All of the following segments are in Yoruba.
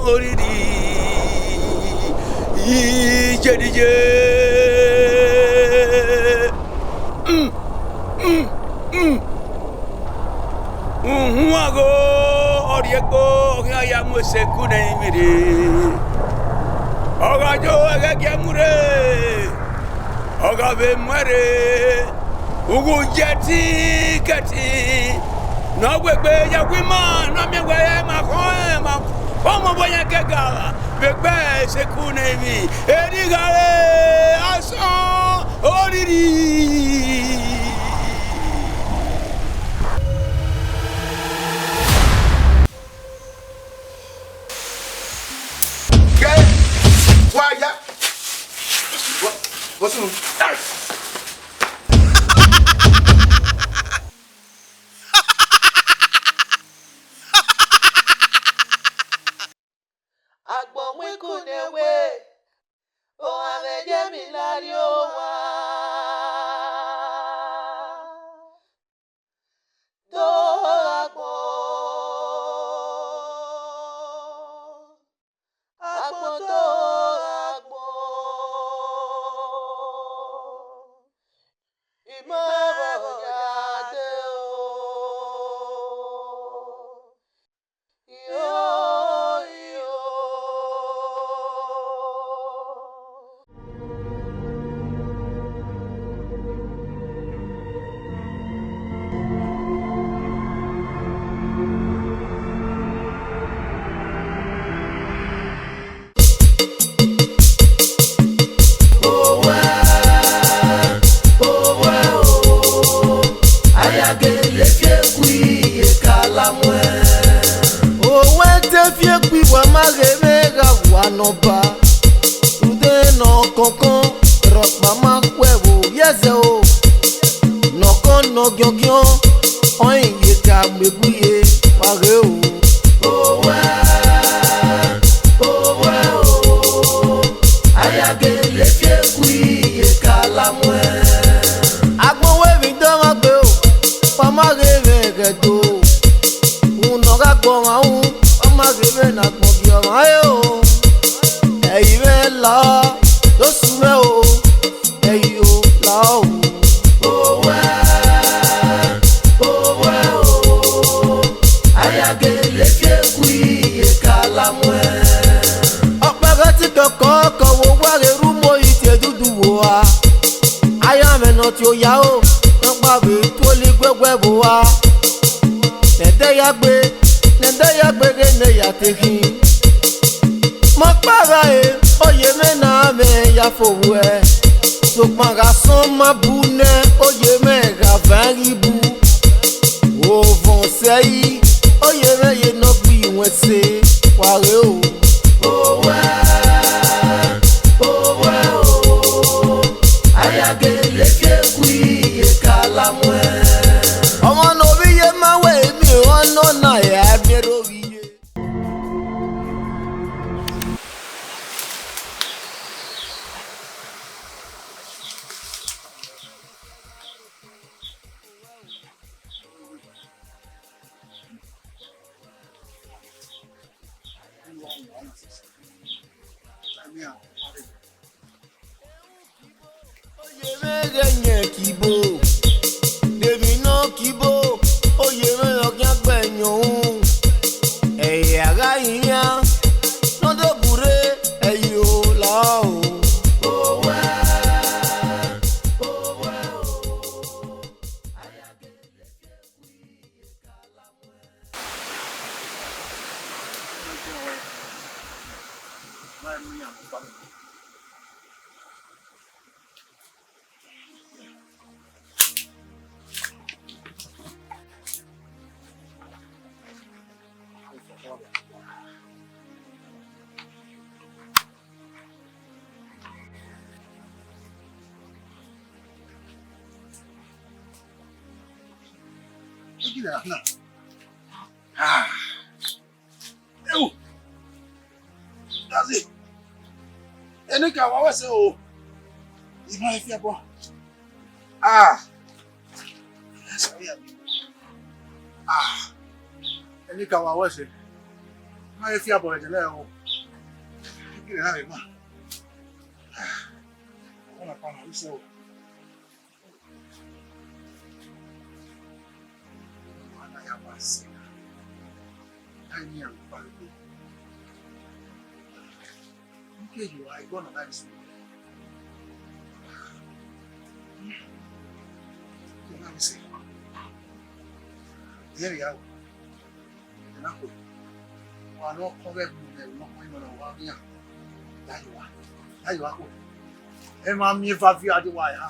Oridi Jedije Wago Orieko ya Moseku na imiri Ogajo agagamure Ogabe mwere Ugu jeti kati No gwegbe ya gwima no mi gwe ma Como voy a cagar? Bebé se cunemi. Edigale aso oriri. Okay. Why ya? What's wrong? Noba, tude no concon, rock mama kwevo, yes o. No con no gyogyo, on ye ka mebuye, pare o. Ayage le fie kui ye kala mwe. Agbon we mi don agbe o, pama reve redo. Uno ga gbon ma un, pama reve na gbon bi o ma yo. La, lo sume o, eyo la o. Owe, ayage le fie kui ye kala mwe. Opere ti koko wo ware rumo ite dudu wo a. Aya me no ti o ya o, npa be to li gbegbe bo a. Nede ya gbe ge ne ya tekin. Mo para e. Oye mena me ya fowe so panga son ma bune oye me ga varibu o von sei oye me ye no bi won se ware o ayage le fie kui e kala mwe omo no bi ye ma we mi ono na ya mi ro bi Kibo, Devi no kibo, oye me lo que agbeño. Eya gaiya, no do bure, eyo lao. Eu. That's it. Ene ka wa se o. Ima e fia bo. Ene ka wa se. I feel about it now. You have it, man. I want to find out so. I have a sinner. I need a family. Okay, you are going to die soon. Let me see. Here we are. Wà lọ kọ́ bẹ́ẹ̀ mú ẹ̀ lọ pín lọ́nà wá ní à láyé wá kò ẹ máa mí fàáfí adéwà yá.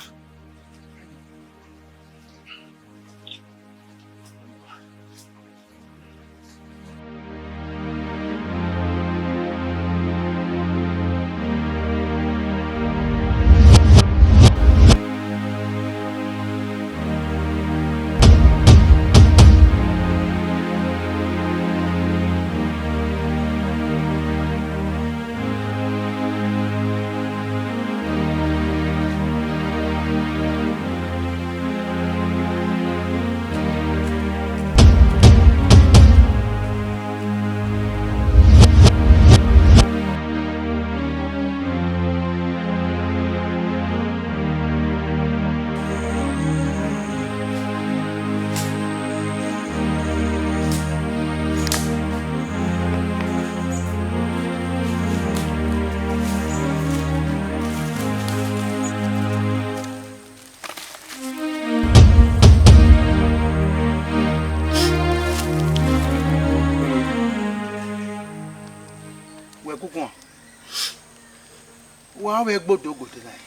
Wọ́n á gbọ́dọ̀ gòdè láì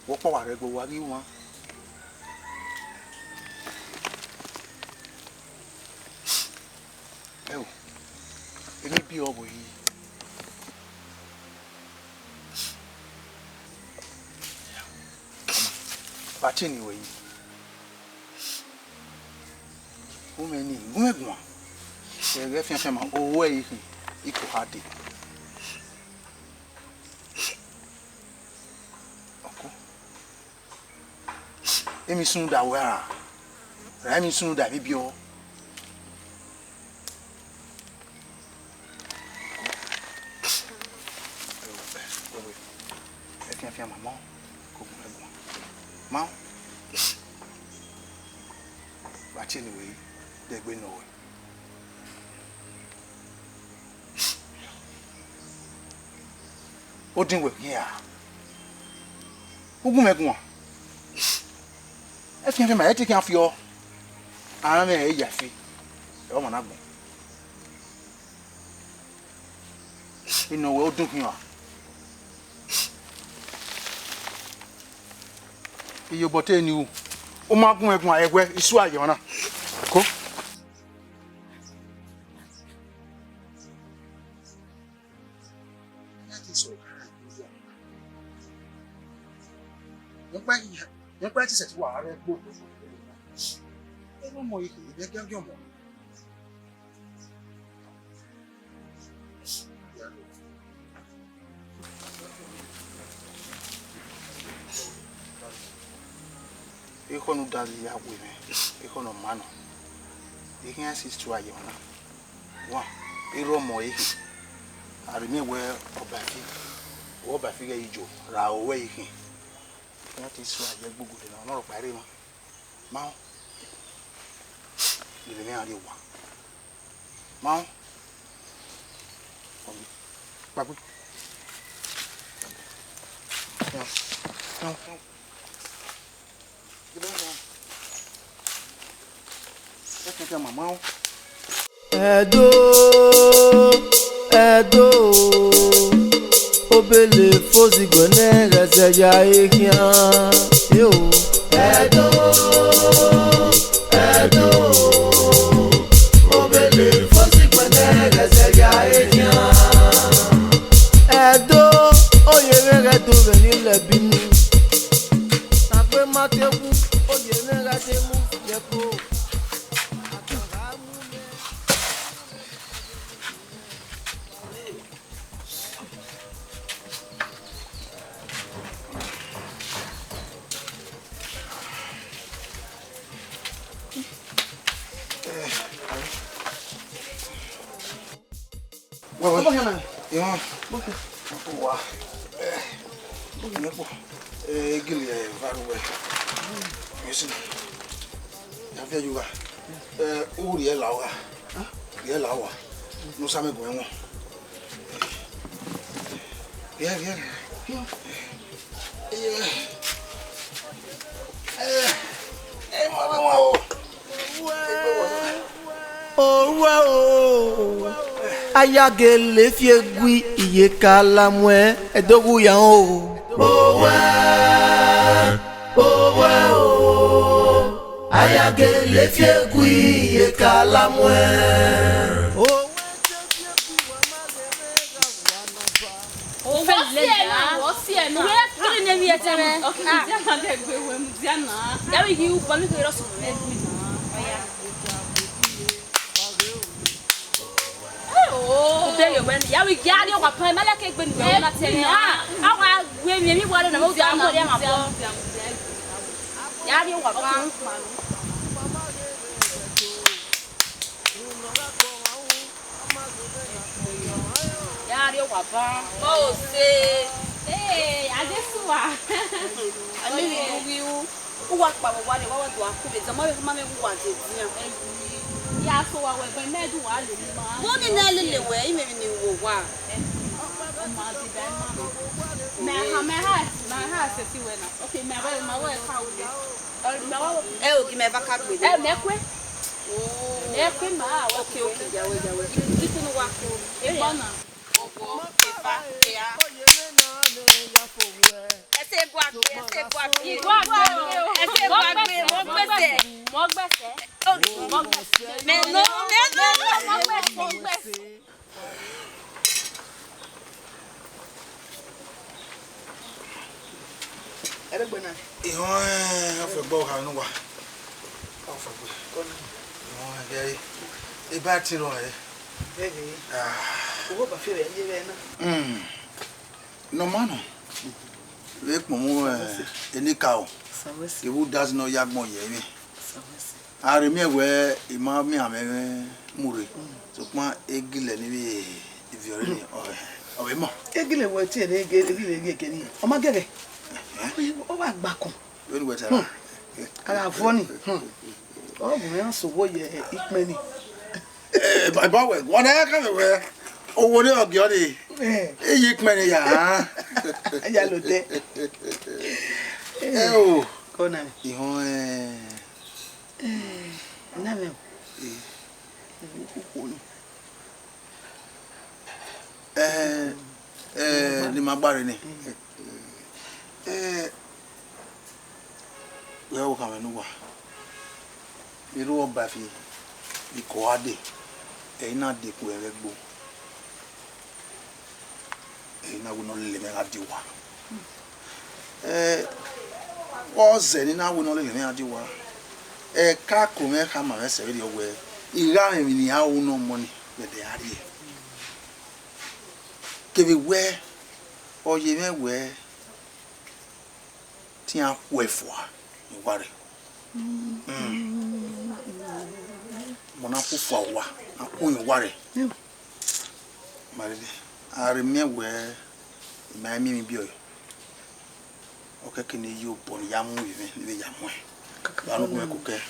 wọ́n pọ̀ wà rẹ̀ gbọ́ wá rí wọn. Ẹ ò èmi bí ọ̀bọ̀ yìí bàtí ènìwẹ̀ yìí wọ́n mẹ́ni gúnmẹ̀gùn ẹ̀rẹ́ fífẹ́ ma owó ẹ̀yìn ikú ha dé. Emi sunu da wera ra emi sunu da bibio e fian maman ko mo ego ma ba che ni we de gbe no we o din we here ogun megun ẹ fi ma ẹ ti kan fi ọ ara me ẹ ya fi ẹ o ma na gbon ino we o dun kin wa iyo bote ni o ma gun egun ayegwe isu aye ona ko nípa tí sẹ̀tí wà rẹ̀ gbogbo ẹgbẹ́ ọmọ ikú ìgbẹ́ gẹ́gẹ́ ọmọ ikonu dali ya weme ikonu mano ikin assist to aye ona wa iro mo ikin arimi we obafi ga ijo ra owe ikin láti sọ àyẹ gbogbo dènà ọlọ́rọ̀ parí mọ́ máa ìrìn mẹ́rin lè wà máa ọ̀gbìn pàgbé ẹ̀kẹ́kẹ́ màmá ó. Ẹ̀dọ́ obele fozi gbọ̀nẹ́ rẹ̀sẹ̀ ya ehian yóò. Ẹ̀dọ́ obele fozi gbọ̀nẹ́ rẹ̀sẹ̀ ya ehian. Ẹ̀dọ́ oyè rẹ̀ tó rẹ̀ nílẹ̀ bínú. Tàgbé má tẹ́kù oyè rẹ̀ tẹ́ mú yẹ kó. Ayagele fiegui iye kalamwe edogu ya o. Ayagele fiegui iye kalamwe. Ya we get you what time like when we are not telling our we want to know ya you what ya you what oh say hey I just wa I mean you who work by what do I the mama who wants it ya so wa we me do wa le ma mo ni na le we me ni wo wa ma di dan ma ha se ti we na okay me wa ka wo de me wa o ki me va ka gbe me kwe ma okay ja we ti no wa ko e bona ogo ifa ya ese bo agbe mo gbese mais non mo gbese Era buena. E foi bom ha no wa. Foi bom. E aí. E bate no aí. O vou para feira ali na. No mano. Le pomo eni kao. E o das no yagmo ye. Are me we ima mi ame mure. So pa egile ni bi violini o we mo. Egile wo ti e egile keni. O ma gere. O wa gba kan. Lórí we tara. Ara funny. O bu yan so wo ye ipe ni. Baba we won e ka we. Owo ni ogi o ni. Eyi ipe ni ya. Ya lo de. O kona ni. Ihon na me. Ni magbare ni. We o ka me nu wa. Mi ro ba fi iko ade. Na de ku ere gbo. Na wo no le me ga di wa. O ze ni na wo no le me ga di wa. Ka ko me ka ma se ri owe. Ira mi ni a wo no mo ni be de ari. Ke bi we oye me we ti a ku efo ni ware. Mona ku fo wa aku ni ware. Mari ari me we ma mi bi o. Okay, kini yo bon yamu even le yamu e anu ko ko ke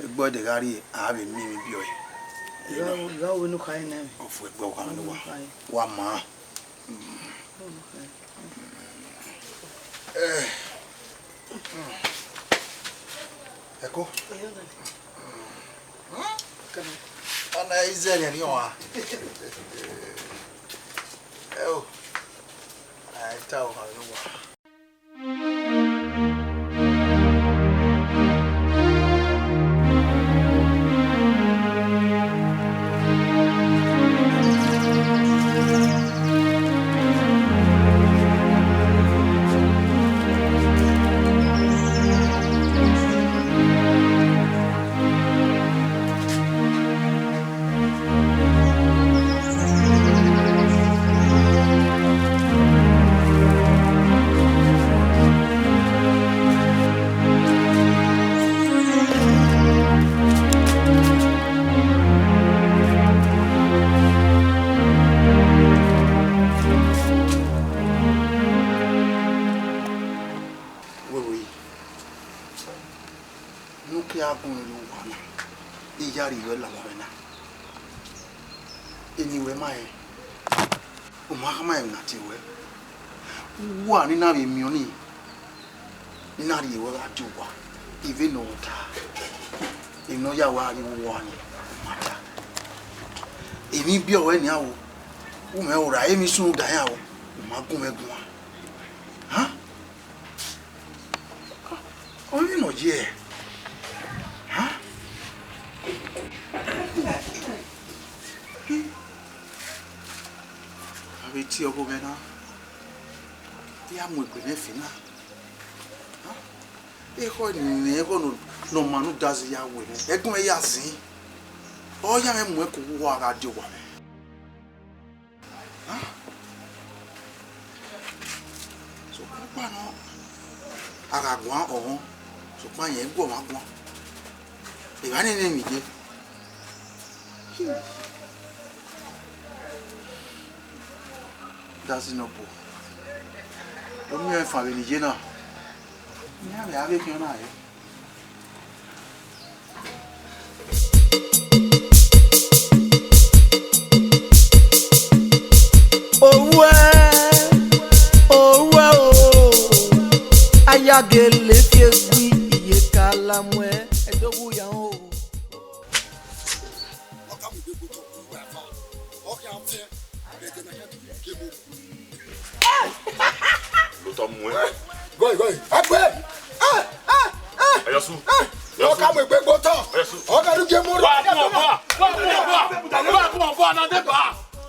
egbo de gari a be mi bi o e ga wo nu kai na o fu egbo kan nu wa ma eko ana izeli ni o a ai tao ha nu wa Anyway, my Umahama not you. One in Navi Muni. Nari will I do one. Even no time. You know, Yawa, you want matter. If you be away now, Umera, Amy soon die out. Magumegua. Huh? Only no year. Huh? I will tell you again. I am with Benefina. No man who does ya win. Ekme yazi. Oh, ya me mweku waga diwa. So kwa no agagwa o so kwa ye gwo magwa. E ba ne mi je. That's no po. Lo mi e fa be ni je na. Ni ave ave ki ona e. Ayagele fiesbi iye kala mwe edogu ya o. Go. Akwe. Ayasu. Yo ka mo gbe gbo tan. O ka lu je mo ro. Wa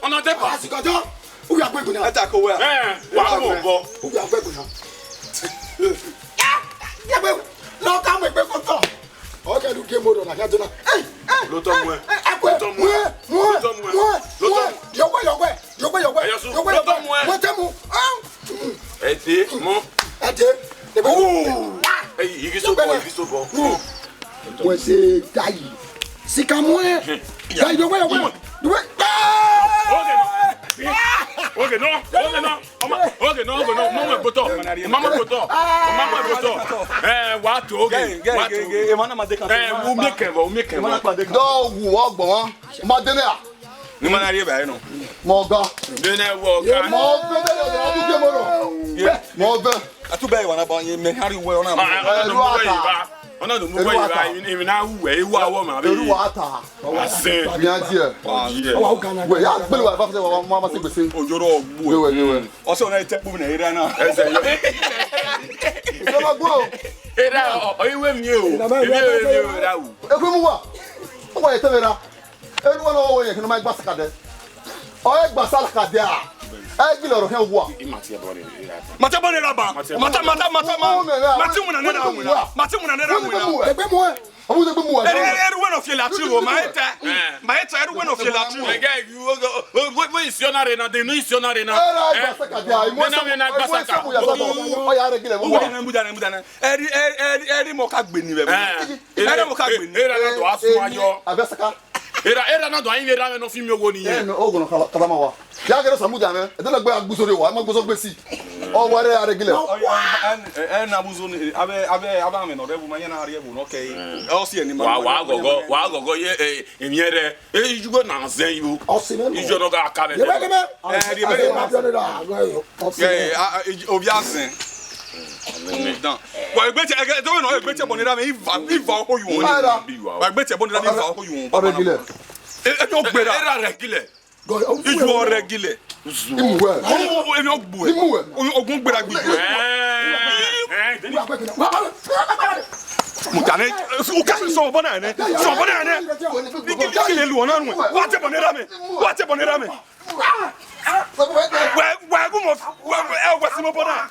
on débat. Asikojo. U ya gbe gbo na. Eta ko we. Wa mo bo. U ya gbe gbo na. Ya gbe. Lo ka mo gbe gbo tan. O ka lu je mo ro na ka jona. Lo to mo. Akwe. Mo. Yo gbe. Ayasu. Lo to mo. Mo te mo. Ete mo. Hey, you so bo. What's it, Daddy? Sikamwe. Daddy, do it. Okay, no. Mama boto. What? Okay. We make him. No, walk, boy. Madena. No man arrive aí não. Moga. Dene woga. Moga. Atu bem wana ba me hari we ona. Ona no mu we ba imi na hu e wu awo ma be. Eru ata. Ase. Biantie. Wa ugana. We ya gbelu wa ba fe wa mama se gbese. Ojoro ogbu. We. O se ona ite pu na ira na. Ese yo. Ise ma gbo. Era o iwe mi o. Emi ra wu. Ekwe mu wa. O wa ite mera. Eru wana o ye kinu ma gba sakade. O e gba sakade a. E gbi loro he wo. Mate boni raba. Mate muna ne ra wuna. Mate muna ne ra wuna. Egbe mu e. Omu de gbe mu e. Eru wana ofie la tiro ma eta eru wana ofie la tiro. Guy you we isionare na de no isionare na. Gba sakade a. Mo na gba sakade. O ya regile wo. Mudana. Eri mo ka gbe ni be. Eri mo ka gbe ni. Era na do asu ayo. Abesaka. Era na do ayin era no fi mi owo ni ye. No ogun kala ma wa. Ya gere samu jame. E de na gbe agbusore wa, ma gboso gbe si. O ware aregile. En abuzo ni abe me no rebu ma yana ariebu no okay. O si eni ma. Wa gogo ye emiere. Ijugo na nzen yu. Ijo no ga aka be. Ye ma obi asen. Dan. Wa egbe te do no egbe te bonira me iva ho yu won ni. Wa egbe te bonira me iva ho yu won. Aregile. E no gbera. Era regile. Ijo o regile. Imuwe. Emi ogbu e. Ogun gbera gbigbo. Mutane, o ka so bona ne. So bona ne. Dikile lu ona nu. Wa te bonira me. Wa gu mo wa si mo bona.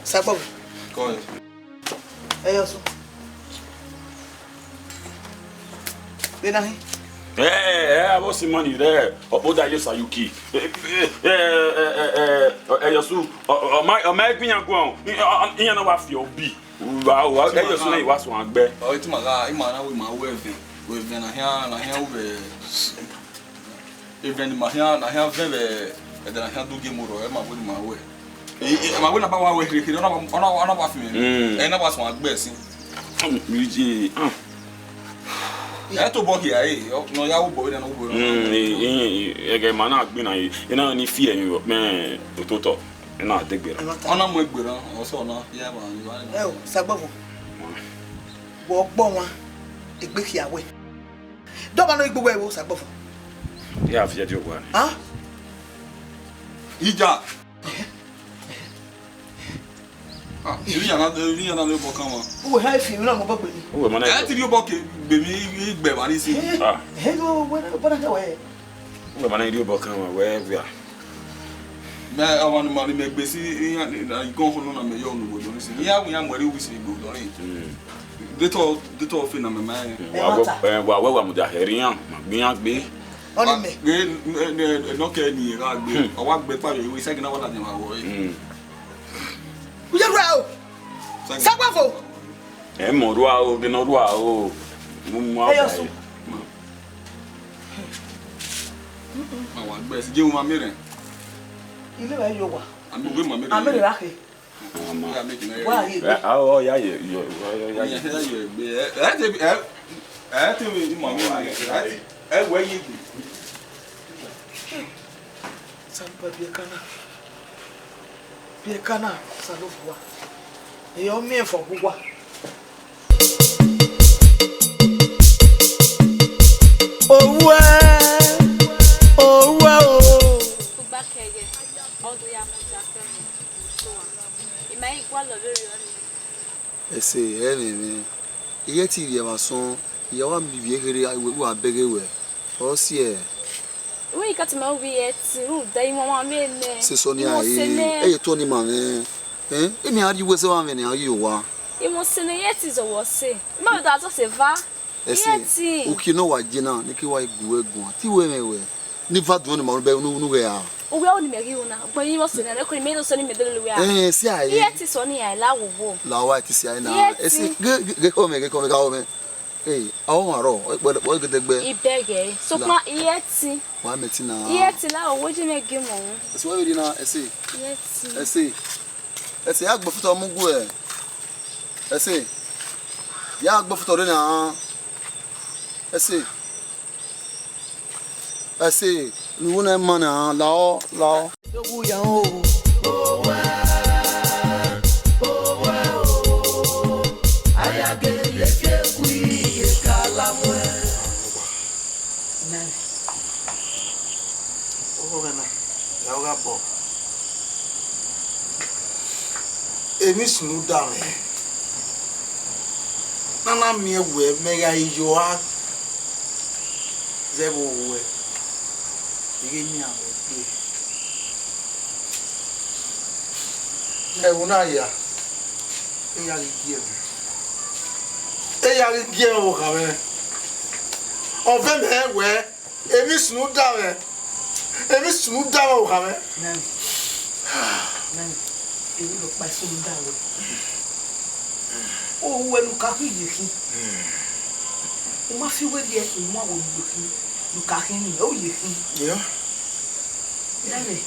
Sababu. Eyo so. Benin. I was some money there. Oda yes Sayuki. Yosu. My Queen go. In na wa fi obi. Wow, you say was one be. Oh, it's my guy, man, with my weaving. With na here we. Even my here, na here very. And then I can do game or my with my way. My way about way he don't know me. And I was one best. I to book here, no, ya boy, and over. Again, man, I've been any fear you, man, Toto, and not the beer. On a way, also, no, yeah, oh, Sababo. Walk Boma, a big here way. Don't know if the way was above. Yeah, I've yet your one. Huh? Ija. You are not come. Who have you not about me? Oh, man, I tell you about baby, baby, see. Hello, what away? Well, man, I do about come where we are. I want money make busy. I go home on my own. Yeah, we are very busy. They told thing on my mind. Well, I'm with the Herian, be. Only no care near rugby. I walk before you, second hour than my way. We are well. Sabavo. And more wow, the no wow. I want best give my mirror. You live at your I'm with my mirror. I'm very lucky. Oh, yeah, where you Samba Biekana, Salufwa. You're me for Gua. Oh, well. Back again. All the young it may equal a very I say, anyway, yet if you are son, you want me here, I will beg away. Oh, see. We got to know we they want me. Sonia, eh, Tony man, eh? Me, how you was a woman, how you are. You must say, yet is a was say. No, that's a seva. Okay, no, what, Jenna, Nicky White, go, two women. Never do no nowhere. We only make you now, but you must say, I couldn't make us any middle way. Eh, see, yet is only I love. Law, to see, I know. Get home. Hey, oh, what the bed? Beg, so not yet see. One minute now. Yet, allow what you make him on. That's why we did not see. Yes, I see. Let's say, I go for Mugu. I see. Ya go for Torina. I see. I see. Luna mana, law. Emis nu dame. Nana me we mega ijoa. Zebo we. Igeni abe. Una ya. Eya gie o kame. On fait me we. Emis nu dame. Emis nu dame o kame. Nan. Ebi lo pa so nda we. O we lu ka ki yeki. O ma fi we die o ma o yeki. Lu ka ki ni o yeki. Yeah. Dale.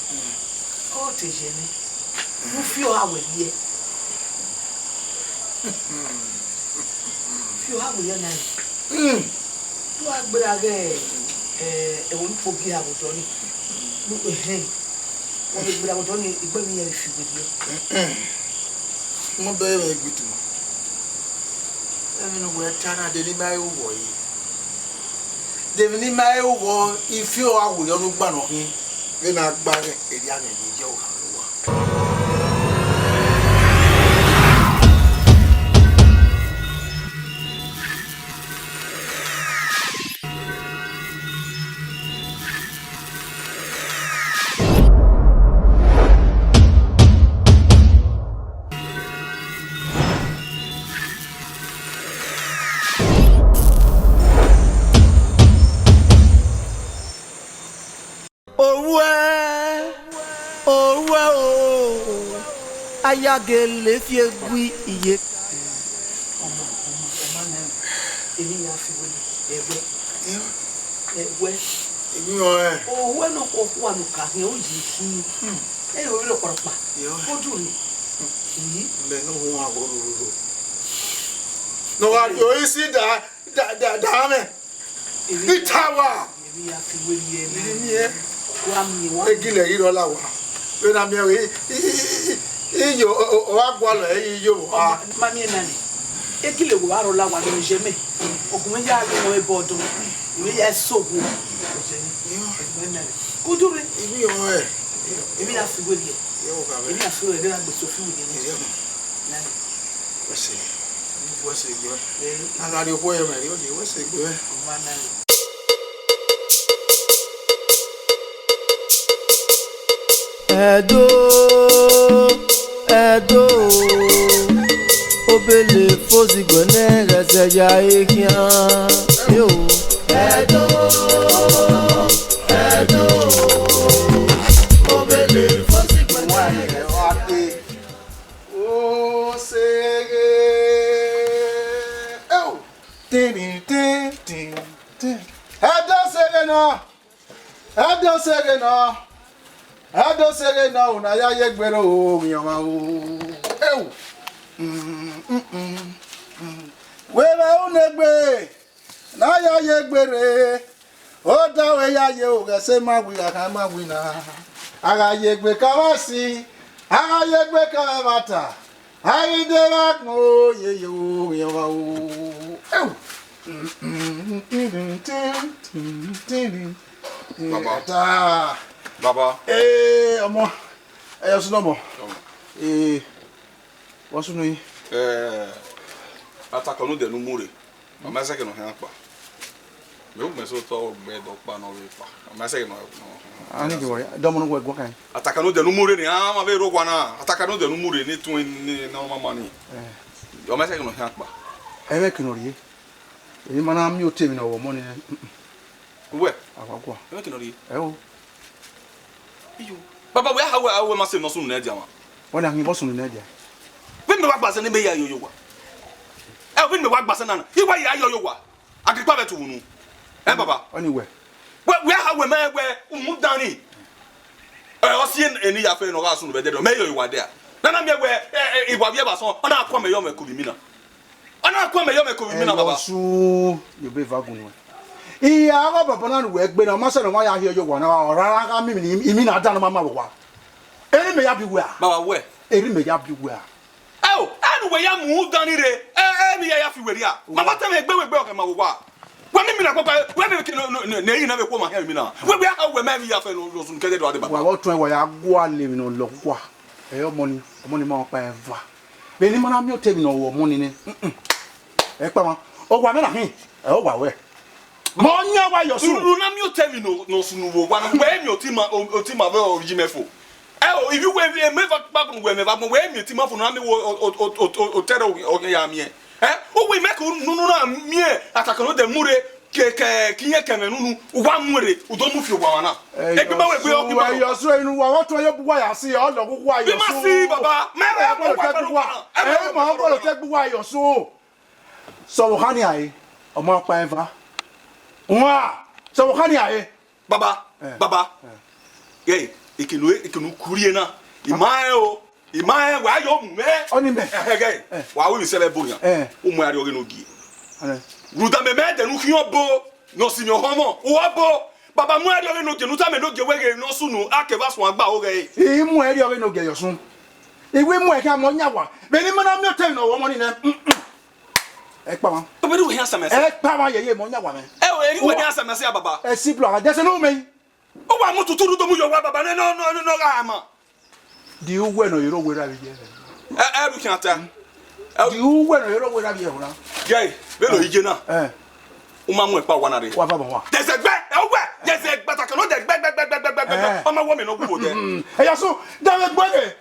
O te jene. Mo fi o awe die. Fi o awe na. Lu agbera ge e won po bi awodo ni. Lu wọ́n lè gbéra ọ̀dọ́ ní ìgbẹ́ mi yẹn fi gbèdé. Wọ́n bẹ̀rẹ̀ rẹ̀ gbìtì mọ́. Ẹ̀mí ni wọ́n ta náà dé ní máa ń wọ̀ yìí. Dèmi ní máa ń wọ ife àwòrán ló gbà náà yín. Bí náà gbá rẹ̀ èdè àná yìí jẹ́ òkà ló wà. ayagele fiegui iye. Oh, no, one can you see? Hey, we look for a what do you? No, you see that damn it. Tower. When I'm here, you are Mammy and Nanny. A kilo waro la one in Jemmy. Ogunya, no board. We are so good. Good to it. If you have to go here, you have to go there with Sophie. What's it good? I got your boy, what's it good? Edo obele fozi gone reseja ekian yo Edo obele fozi gone oh sege oh tin Edo sege no na ya yegbere o yama o ewu wera unegbe na ya yegbere o dawe ya ye o gese magwi aka magwi na aga yegbe kawasi aga yegbe kawata ai dera ko ye yo yama o ewu Baba. Baba. Amo. Sunomo. What's no? Atakanu de numure. Mama say ke no han pa. Me o me so to be do pa no we pa. Mama say no. Ani ke wa. Domo no gwa kan. Atakanu de numure ni ma be ro gwa na. Atakanu de numure ni tun ni na mama ni. Mama say ke no han pa. Ebe kinori. Eyi mana mi o temi na wo mo ni. We. Akwa. Ebe kinori. O. Baba we how we must no so na dia ma. Wọ́n na hin bo sunu na dia. We me wa gbase ni be ya yoyo wa. We me wa gbase na na. He wa ya yoyo wa. Akikwa betu nu. Baba. Oni we. We how we me we mu dani. O si eni ya fe no ga sunu be de do me yoyo wa dia. Na na me we iwa bia ba so ona akwa me yo me kubimi na. Ona akwa me yo me kubimi na baba. Su yo be va gunu. Iya ko baba na we gbe na ma se no ma ya yoyo wa na rara ka mi imi na da na mama wa. Eri me ya bi wa. Baba we. Eri me ya bi wa. Anu we ya mu dani re. Mi ya fi weri a. Mama ta me gbe we o ke ma wo wa. Wa mi na papa, we me ki na yi na be ko ma he mi na. We ha we ma mi ya fe no sun ke de do ade baba. Wa tun wa ya gwa le mi no lo kwa. Money ma pa eva. Be ni mana mi o te mi no wo money ni. Pa ma. O wa me na hin. O wa we. Mo nya wa yo su. Na mi o te mi no sunu wo wa na we mi o ti ma be origimefo. If you wave me back when we me ti ma fo na me o tere o ya mi o we make no na mi atakano de mure ke kiye kenenu wa mure o do mu fi wa na e gbe ba we gbe o gbe ba yo so inu wa wa to yo bu wa ya si o lo gu wa yo so. Be ma si baba me ko te bu wa ma ko te bu wa yo so. So hani ai o ma pa eva. Wa so hani ai baba ikinu kurie na imae wa yo mu me oni me wa we se be boyan o mu ari oge no gi ruda me de nu hion bo no si mi homo wo bo baba mu ari oge no ge nu ta me no ge wege no sunu akeba so agba oge e mu ari oge no ge yo sun iwe mu e ka mo nya wa be ni mo na mi o tell no wo mo ni na e pa ma to be do here samese e pa ma ye mo nya wa me eri we ni samese ya baba e si blo de se no me o wa mu tutu do mu yo wa baba no ga ma di uwe no yoro we ra bi je ru kianta di uwe no yoro we ra bi e hura gay be lo ije na o ma mu e pa wa na re wa baba wa desegbe desegbe ta kan no desegbe o ma wo mi no gubo je e ya so da me gbege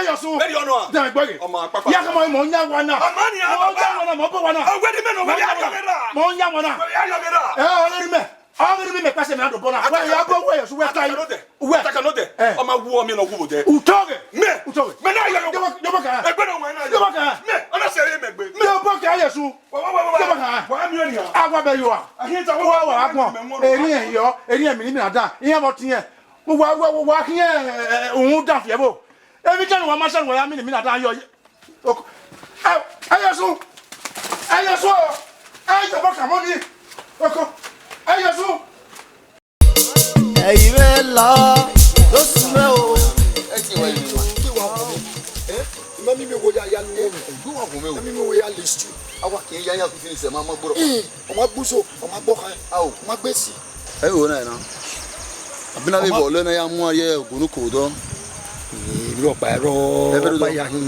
ya so very honor da me gbege o ma papa ya ka mo nya wa na o ma ni a baba mo bo wa na o gbe di me no we ya yo geda mo nya wa na ya yo geda o le me Agri mi me pase me ado bona. Wa ya go we so we kai. We takanote. O ma wu o mi no gubo je. Utoge. Me. to. Me na ya. Yo baka. Egbe no wan na. Yo baka. Me, ona se re megbe. Me o baka yesu. Wa. Yo baka. Wa mi oni ha. Agwa be yo a. Ahinta Wa agbon. Eri yo, eri mi na da. Iyan mo tin e. Wa kiyen ohun da fi e bo. Ebi kan wa ma se wa mi na da yo. Ayesu. Ayesu. Ayo baka mo ni. Oko. Ayesu. ẹ̀yìn rẹ̀ lọ ló sùn mẹ́ o. ẹ ti wá ìlú kí wàá kọ mi mọ mímí wo ya ya ni wọn ìlú wà fún mi o mímí wo ya lè ṣu awa kì í yá yá fífi ní sẹ máa má gbọ́dọ̀ ọmọ gbóso ọmọ gbọkàn awo ọmọ gbèsè. ẹ wò náà yẹn náà abinabi bọ lẹ́nu ya mú ayé ògùn kò dán. ìlú ọ̀pá ẹ̀rọ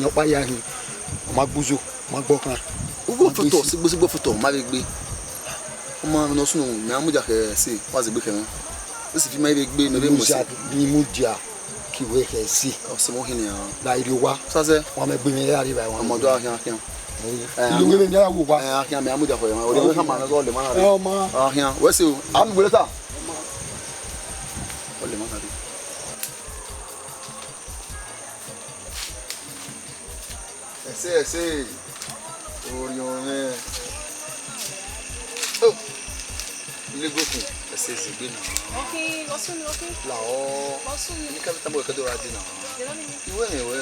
ọ̀pá yahin ọmọ gbóso ọmọ gbọkàn. gbogbo fòtò sígbósígbó fòtò má lè gbé ọmọ mi lọ sùn mi àmújà kẹ sí wá sí gbé kẹrin ó sì fi máa gbé ní ilé mọ̀ọ́sí. ní mú jà kí wé kẹ sí. ọ̀sẹ̀ mọ́ kìnìún yàrá. láìrí wa sásẹ̀. wọn bẹ gbé mi yára rí báyìí. ọmọdé akíyan akíyan. ìlú wẹ́rẹ́ ní yàrá wò wá. akíyan mi àmújà fọyọ̀ ọ̀dẹ̀ wọ́n kàmá lọ́sọ̀ ọ̀lẹ̀ mọ́nà rẹ̀. ọmọ akíyan wẹ́sẹ̀ o àmì gbélé ta. ọ̀lẹ̀ mọ́nà rẹ̀. ẹsẹ̀ orí orin ilé gòkun ẹsẹ̀ ìzègbè náà. Okay, what's on okay? làwọn What's on? ní kápẹ́tà bọ̀ ìkẹ́dọ̀ adé náà. ìwé ìwé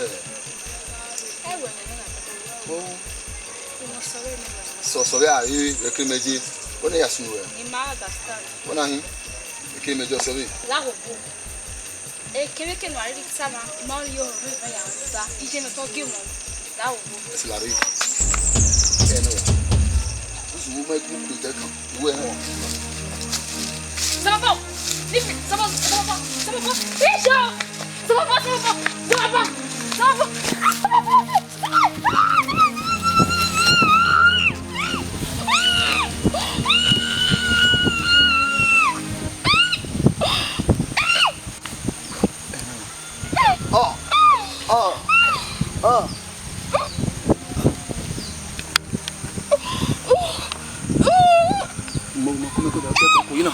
sọ̀sọ̀rẹ́ àrí ẹ̀kiri méjì wọ́n ní yàsùn rẹ̀ wọ́n náà yín ẹ̀kiri méjì ọ̀sẹ̀ rí. Láwùjọ. Ekele ke no ari sama, mo yo ri ba ya ba. Ije no to game láwùjọ. ẹ̀sìn làrí ẹ̀ náà oṣù wo mẹ́kú pètè kan ìwé ẹ̀ náà. Sama po. Nifi, sama po. Tisha. Sama po. Mo come ko da ko yina.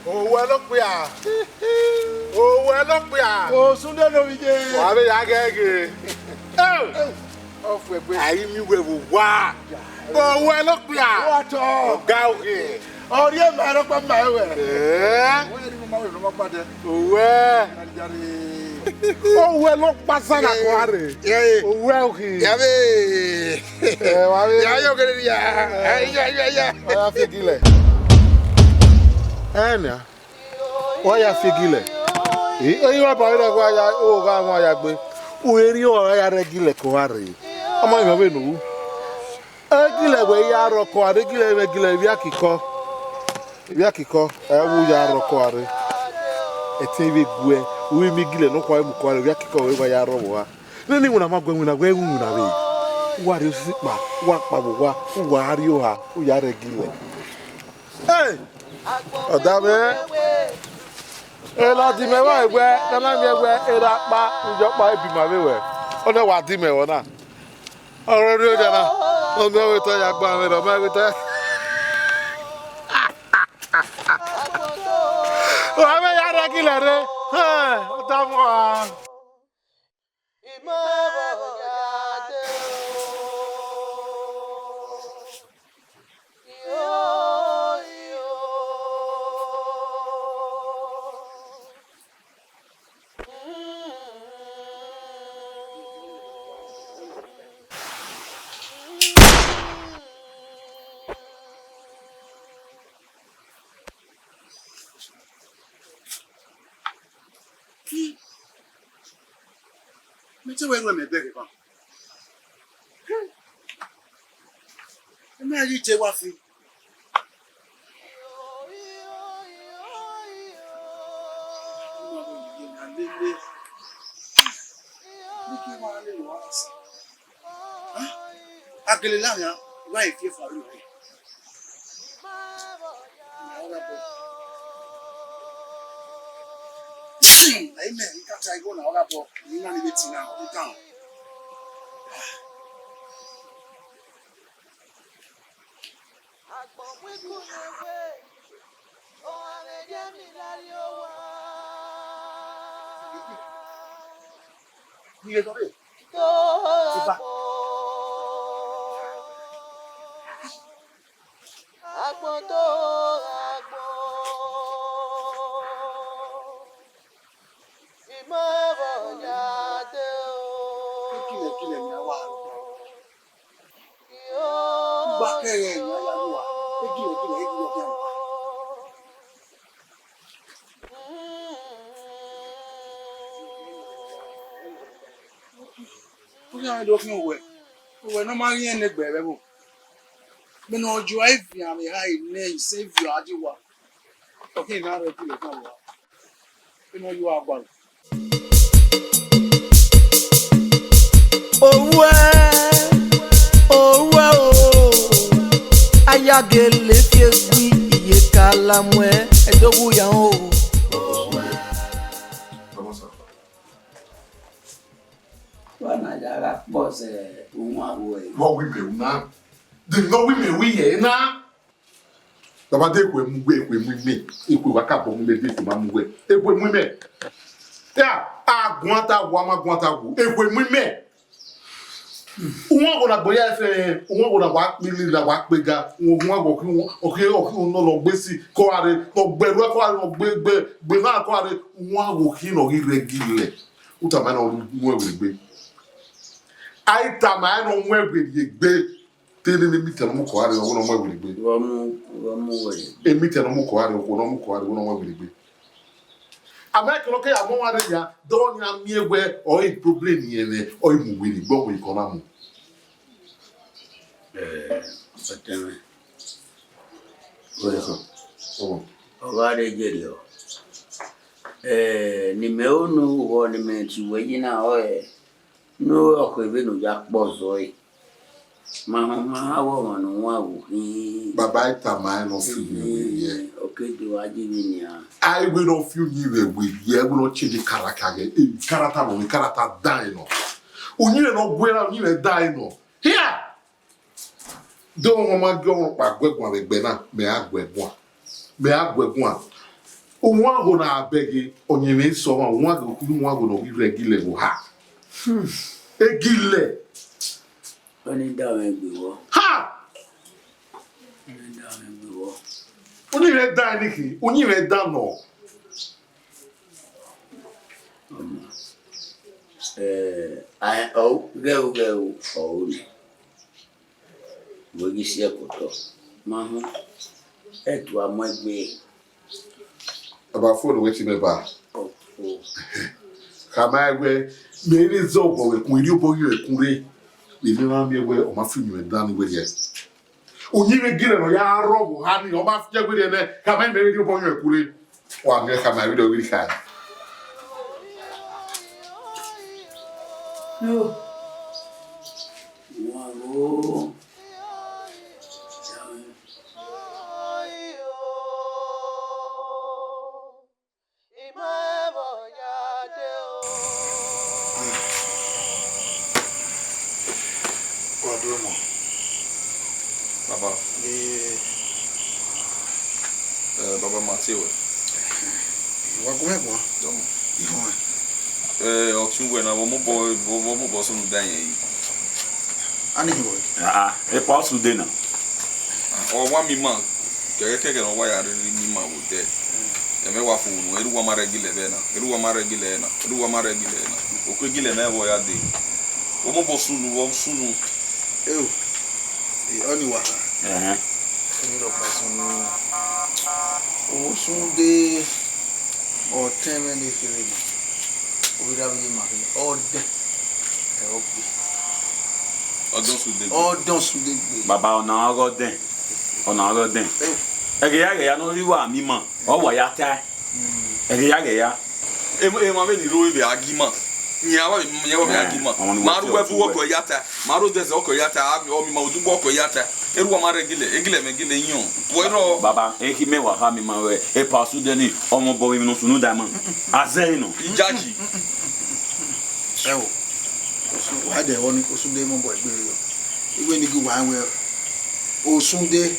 Òwe ló pè à. Òwe ló pè à. O sunde lo mi je. Wa be ya gege. O fwe pe ayi mi we wo wa. Òwe ló pè à. Wa to. Ga oke. Ori e ma ro pa ma we. Òwe ni mo ma we no ma pa de. Òwe. Òwe ló pa sana ko are. Òwe oke. Ya be. Wa be. Ya yo kere ya. Ya. Wa fi gile. Enya wọ́n ya figilẹ̀ èyí wọ́n bá rẹ̀ wá ya ó ga wọn ya gbé wẹ́rí ọ̀rọ̀ ya rẹ̀ gilẹ̀ kó wá rèé ọmọ ìmọ̀ bẹ́ẹ̀ nùwú egilẹ̀ wẹ̀ ya rọ̀kọ̀ àrẹ gilẹ̀ wẹ̀ gilẹ̀ ìbí àkìkọ́ ẹ̀wù ya rọ̀kọ̀ àrẹ ẹ̀tẹ́ ìwé gu ẹ̀ wíwí mi gilẹ̀ nùkọ́ ẹ̀ mùkọ́ àrẹ ìbí àkìkọ́ wẹ̀ ya rọ̀ wá nínú ìwọ̀n àmọ́ gbẹ̀wìn náà gbẹ̀wìn náà rèé wà rẹ̀ sí pa wà pàbò wà á rí ọ̀hà ó ya rẹ̀ gilẹ̀ ọ̀dàbẹ́ ẹ̀lọ́dì mẹ́wàá ẹ̀gbẹ́ nánàmí ẹ̀gbẹ́ ẹ̀rọ apá ìjọba ìbímọ àwẹ̀wẹ̀ ọ̀nà wà dì mẹ́wọ̀ náà ọ̀rọ̀ rí ó dáná ọ̀nà ẹ̀wẹ̀ tó yà gbọ́ àwọn ẹ̀rọ ọ̀mọ ẹ̀wẹ̀ tó yà. ọ̀hún ẹ̀yà rẹ̀ kílẹ̀ rẹ̀ ọ̀tá mọ́ wa. Mete wewe mebere ba. Eme ayi je wa fi. Agele la ya wa ife faru re. Amen. You can't try go now. You know the meeting now. Hold down. Ohue ayagele fiegui iye kalamwe edogu ya o. Wana jaga bose umwa What we do now? The no we here now. Taba de kwe me. Ekwe waka bo mu de ma mu we. Ekwe mu me. Ya, agwanta wa gwanta wu. Ekwe mu me. Uwa go na boya fe, uwa go na wa pili la wa pega, uwa go ki o no lo gbesi ko are no gberu ko are no gbe na ko are uwa go ki no irregular. Uta ma no mu egbe. Ai ta ma no mu egbe. Tele ni mita no mu ko are no mu egbe. Wa mu we. E mita no mu ko are no mu egbe. America no ke amon wa ya don ya miegwe o e problem yele o mu we ni gbo we ko na mu. Pateme. Ogare jerio. Nimeonu wo nimechiwe jina oe. No okwe no ya pozoi. Mama wo manu wa wu. Baba ita ma no feel ye. Okay, do ajibinia. I will not feel you with ye will not change the character. Character no character die no. Unye no gwera unye die no. Here. Don't mama go pa gwegwan be gbe na me agwegwan. Me agwegwan. Onwa go na abegi onye me so onwa go ku nwa go no irregular go ha. Egile. Oni da me gbe wo. Ha. Oni da me gbe wo. Oni re da niki, oni re da no. I oh go oh. Wogi si ekoto. Mahu. Etu amagbe. About phone wetin me ba. Oh. Kama egbe me ni zo bo we kun ri obo yo ekunre. Ibi ma mi egbe o ma fi mi da ni we ye. Onyire gire no ya robo ha ni o ma fi je gbe ne kama me ri obo yo ekunre. Wa me kama ri do wi kai. No. Wow. Baba. Baba Matthew. Wa come kwa? Ọtún na wo mo bo so nu dan yi. Ani boy. E pa su de na. O wa mi ma. Keke no wa ya ri ni ma wo de. E me wa fu nu, eru wa mara gile be na. Eru wa mara gile na. O ko gile na wo ya de. O mo bo su nu, wo su nu. Oni wa. Ni ro pa so nu. O sun de o teme ni fere. O ira bi ma ke o de. E o pe. Odon su de gbe. Baba ona ogoden. Ege ya no ri wa mi mo. O wa ya ta. Ege ya. E ma be ni ro be agima. Nyawa be agima. Maru we fu wo yata. Maru de se o yata o mi ma odugbo o yata. Eru wa mare egile me gile yin. Wero baba e ki me wa ha mi ma we e pa su de ni omo bo mi no sunu da ma. Azen no. Ijaji. Ewo. So wa de woni ko sunde mo bo egbe yo. Iwe ni gi wa we o sunde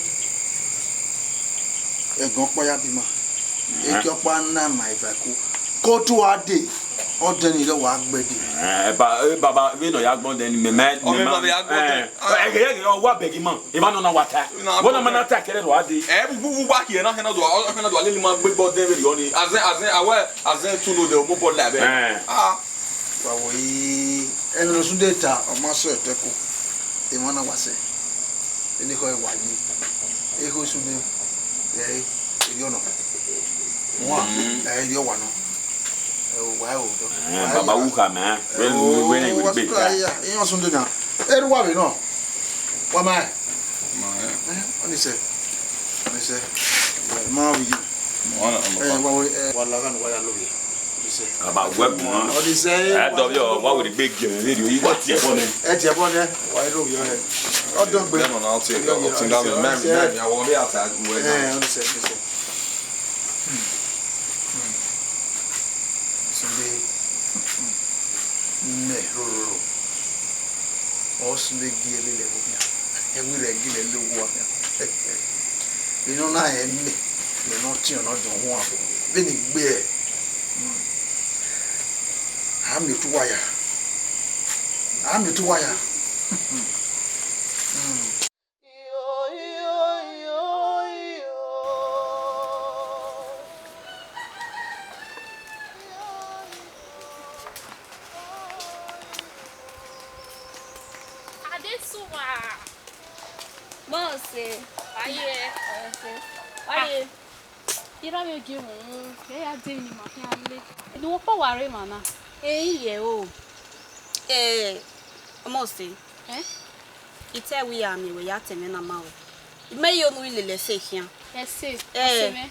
Egon poya bima. Ekiopa na my vaku. Go to ade. Odeni lo wa gbede. Baba we no ya gbon den me me. O me baba ya gbon den. O wa begi man. E ma no na wata. Wona ma na ta kere ro ade. Bu wa ki na hena do ale ni ma gbe gbon den we oni. Azen tu no de mo bo la be. Wa we enu sun data o ma so eteko. E wona wa se. Eni ko e wa ni. E ko sun de. E yo no. Wa e yo wa no. Wow. Baba uka man. When we big guy. You know something now. Everyone we know. What man? What is it? What is it? Ma we. Wala kan wala lobi. About web man. What is it? I do your what with the big video. You what here for me? Tie for there. Why do you head? O don gbe. No, I'll take that. Think that man. I won't be outside. What is it? Ne roro o sunde giele le bobia e wi re gile le wo ya inu na e me le no ti ona don ho abo be ni gbe e ami tu waya Moçe, aí aí ira me gi mu e ya de ni ma fi ale ni won po ware mana ye o moçe ite wi ami we ya teme na ma o me yo nu ile se kian ese me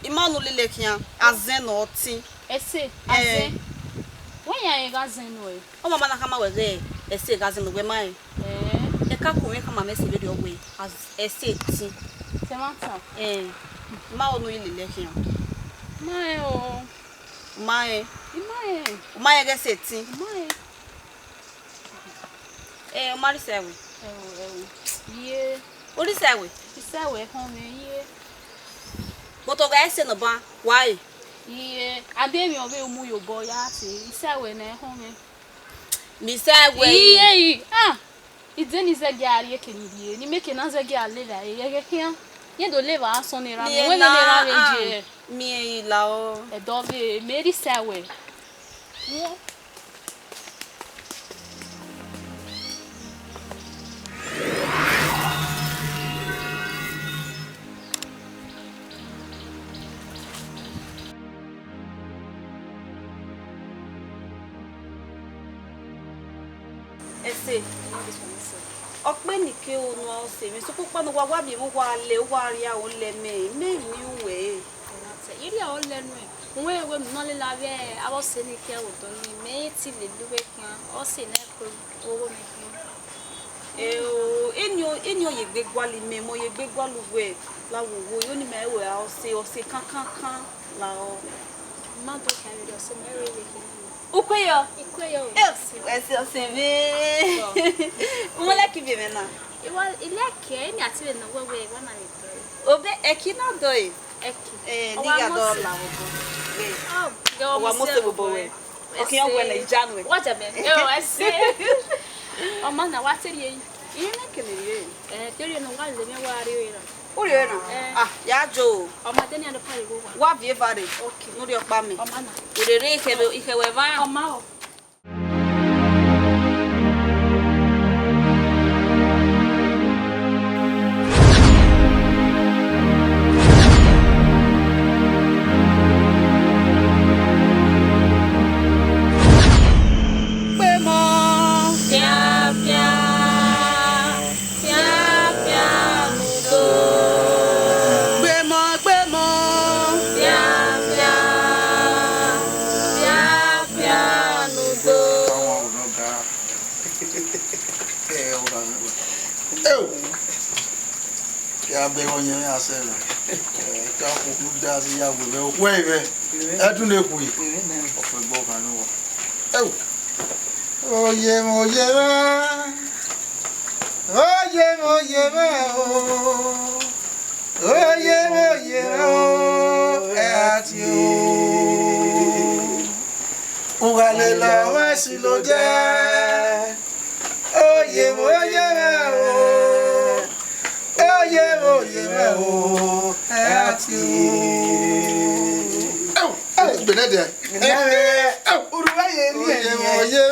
ima nu ile kian azen no oti ese azen won ya gazen no e o mama na kama we re ese gazen no we mai ka kure kama mesele de ogwe as ese ti se mata ma onu ile le kian mai o mai ge se ti mai o mari sewe ye ori sewe hon me ye moto ga ese no ba why ye ade mi obe mu yo bo ya ti sewe na hon me mi sewe ye ideni zagari ekenidie ni meke na zagari la ye kian ye do leva asonera mi we nera reje mi la o e do be meri sewe ye ese ọpẹ́ nìke onu o se mi so pupa no wa bi mo wa le wa ri a o le me ni we iri a o lenu e we no le la be abo se ni ke o to ni me ti le luwe kan o se na ko owo mi kan enyo ye gbe gwali me mo ye gbe gwalu we la wo yo ni me we a o se kan la o ma do ka ri o se me we kan Ukweyo. Esse CV. Moleque que vem na. Ele é que ni ati na wewe wana ni to. Obe eki na doi. Liga dola obo. Wa mo se bobo we. Okin o gwele ijanu we. Waja me. Ese. O ma na wateri yi. Iri na kenere. Tori no wa le me wa ri ira. Uri na. Ya jo. O ma deni ando pari go wa vie vare. Okay. No ri opa mi. O ma na. Urere ihe we va. O ma o. be onye asele ka ko da si ya we we edun eku yi ofe gbo kan no oye oye Oye ati o wale lo wa si lo de oye o ati o benede uruwa ye ni oye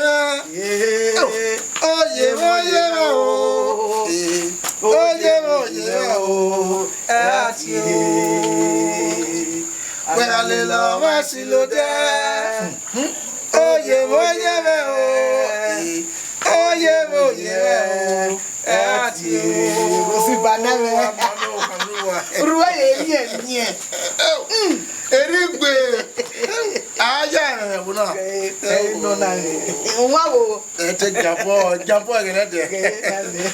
ati wale lo wa si lo de oye ati o si banana uruwa ye ni erigbe aya wona no na nwa wo te japo gele de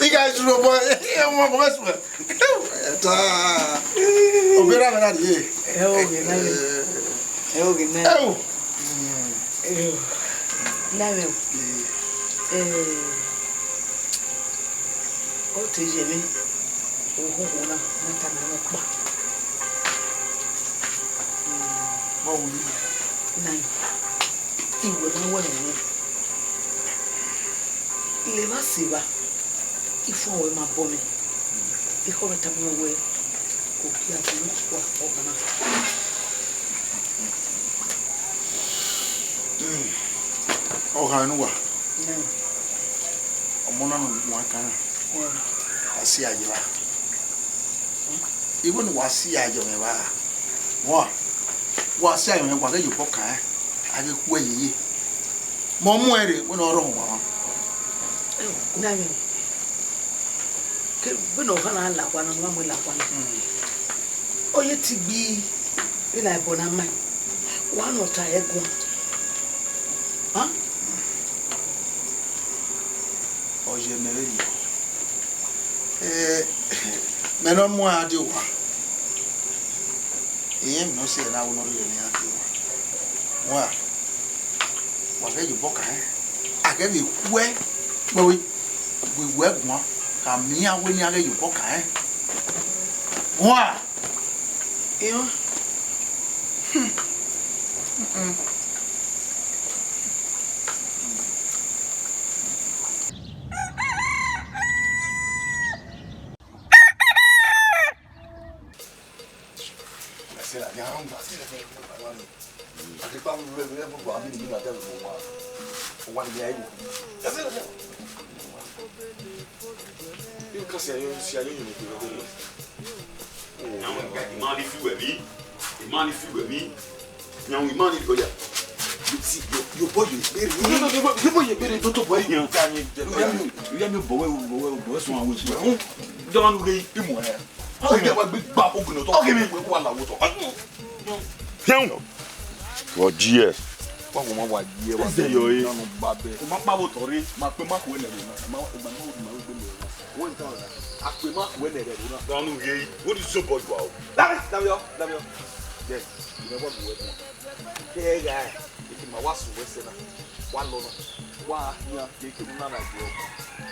iga juro bo mo bo so ta obira na de o te jemi o ho na ta na pa mo wi na iwo na wa ni ile ma se ba ifo we ma bo mi iko me ta mo we ko ki a bu ko o kana o ha nu wa o mo na no wa kana asi ajira ibo ni wa si ajo me ba wa si ayo me wa ga yo kan age ku ayeye mo mu ere wo na oro ho wa na mi ke bo no kana la kwa na mo la kwa oye ti bi ila ibo na mai wa no ta egun ha oje mere meno mu ade wa no se na wo no le ni ade wa wa ke ju boka ake bi ku e mo we gun ka mi awe ni ake ju boka wa yo for GS. Wa ko ma wa die wa se yo e no ba be ma pa bo tori ma pe ma ko le ma gba no ma gbe le wo nta a pe ma we le le na don ge what is so boy wow damn yo yes you never go with ke guy it ma wa so we se na wa lo no wa ya ke ke na na je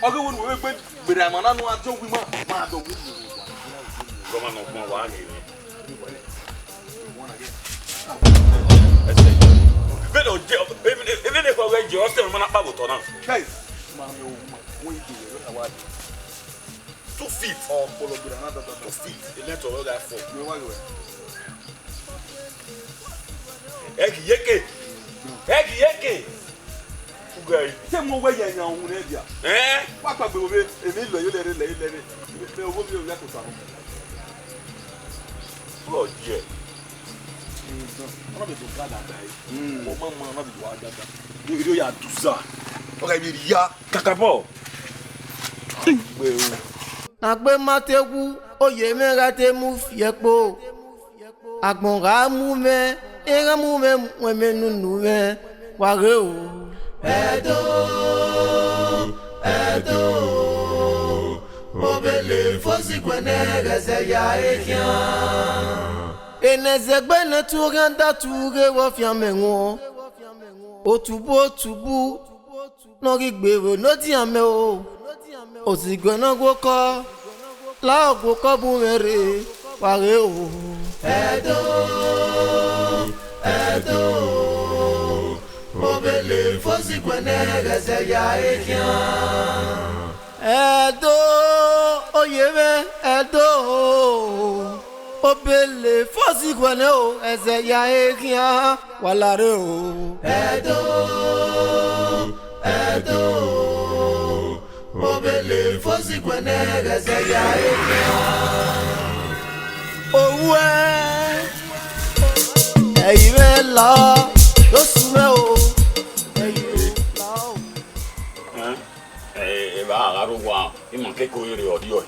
o ge won we gbe gbere ma na no ajo wi ma do wi ni wa no mo wa ni Bedo even if I went just man up about now. Guys, man, we do it na 2 feet or polo granada 2 feet. The length of that 4. You want to yeke. Ugai. Say mo we yan yan hun e bia. Wa pa gbe obe emi lo yo le. Me obo bi o ya ko ta no. Oh yeah. Ona be do gada dai. O mama na be do agada. Yo ya tuza. O ga bi ya kakabo. Na gbe matewu oye me ga te mu fiepo. Agbon ga mu me, e ga mu me nunu me wa re o. Edo obele fosi kwene ga se ya ekian. Enezegbe ne turanda ture wo fiame won. Otubu no rigbewo no di ame o. Osigbe no go ko la go ko bu mere ware o. Edo, obele fosi kwene gese ya ekian. Edo, oyeme, Edo, obele fosi kwene o ese ya ekian walare o. Edo, obele fosi kwene gese ya ekian. Ohue, eyiwe la, yosume o, eyiwe la o. Ba agaru wa imo ke ko ere odi o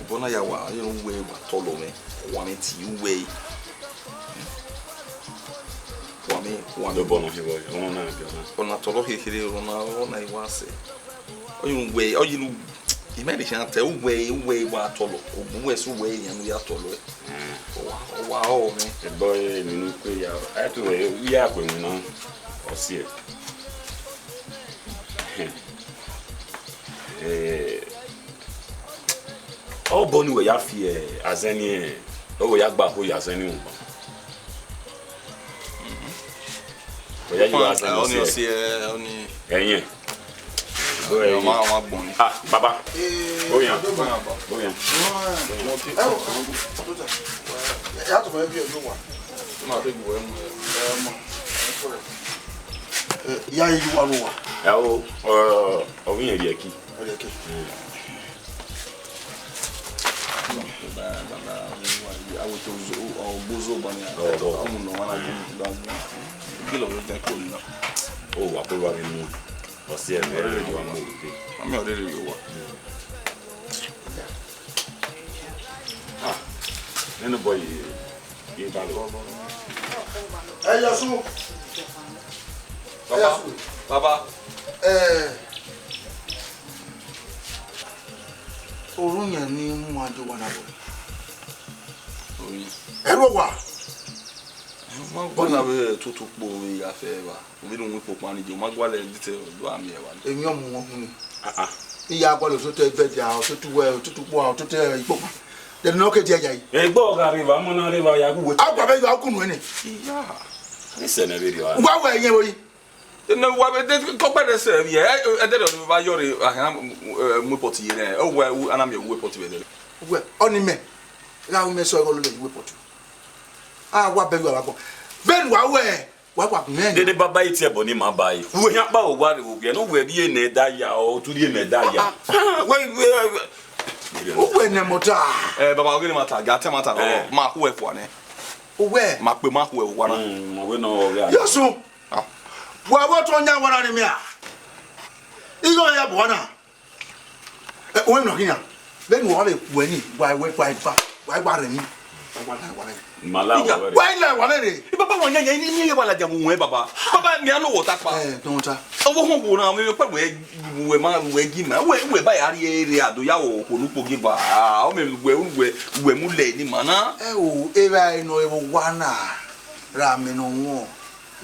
bona ya wa you know we wa tolo me wa me ti we wa me bono hibo ona na bi ona tolo hehire ona iwase oyin we oyin imeli shan te we wa tolo ogun so we yan ya tolo wa o me e boy mi nu pe ya atu we ya ko mi no o si o boni we ya fi azeni o we ya gba ko ya azeni un o ya yo azeni oni si oni eyin ma bon ah baba o yan ya to fa bi o wa ma te gbo ya yi wa lo wa ya o wi eri eki o wa ko wa ni o si e mere wa mo de mi o re yo wa nínú boy ye ba lo Yasu baba orun yan ni mu ajo wa na bo oyin ero wa ma gbo na be tutupo ya fe ba mi nu wipo pa ni je ma gwa le dite do ami e wa emi o mu won hu ni iya gwa lo so te be ja o tutu we tutupo o tutu ipo pa de no ke je ja yi e gbo ga river mo na river ya ku we agwa be yo akunu ni iya ni se na video gwa we yen wo yi no wa be ko pe de se ye e de do ba yori ahana mu poti ye o wa ana me we poti be de we oni me la o me so ro lo le we potu agwa be yo agwa ben wa we wa kwa men dede baba iti ebo ni ma bai we yan pa o wa re wo bi no we ri ene da ya o tu ri ene da ya o we ne mota baba ogini mata ga temata no ma ku e fo ne o we ma pe ma ku e wa na mo we no o ga Yasu wa bo to nya wana ni mi a igo ya bo na o we no kinya ben wo le ku ani wa we gba re ni wa mala wa re wa ile wa le baba won nya ni ye wala jamu we baba mi anu wo ta pa don ta owo ho wo na me pe we ma we gi ma we ba ya ri ere ado ya wo ko nu po gi ba o me we mu le ni mana o e ba ino e wo wana ra me no won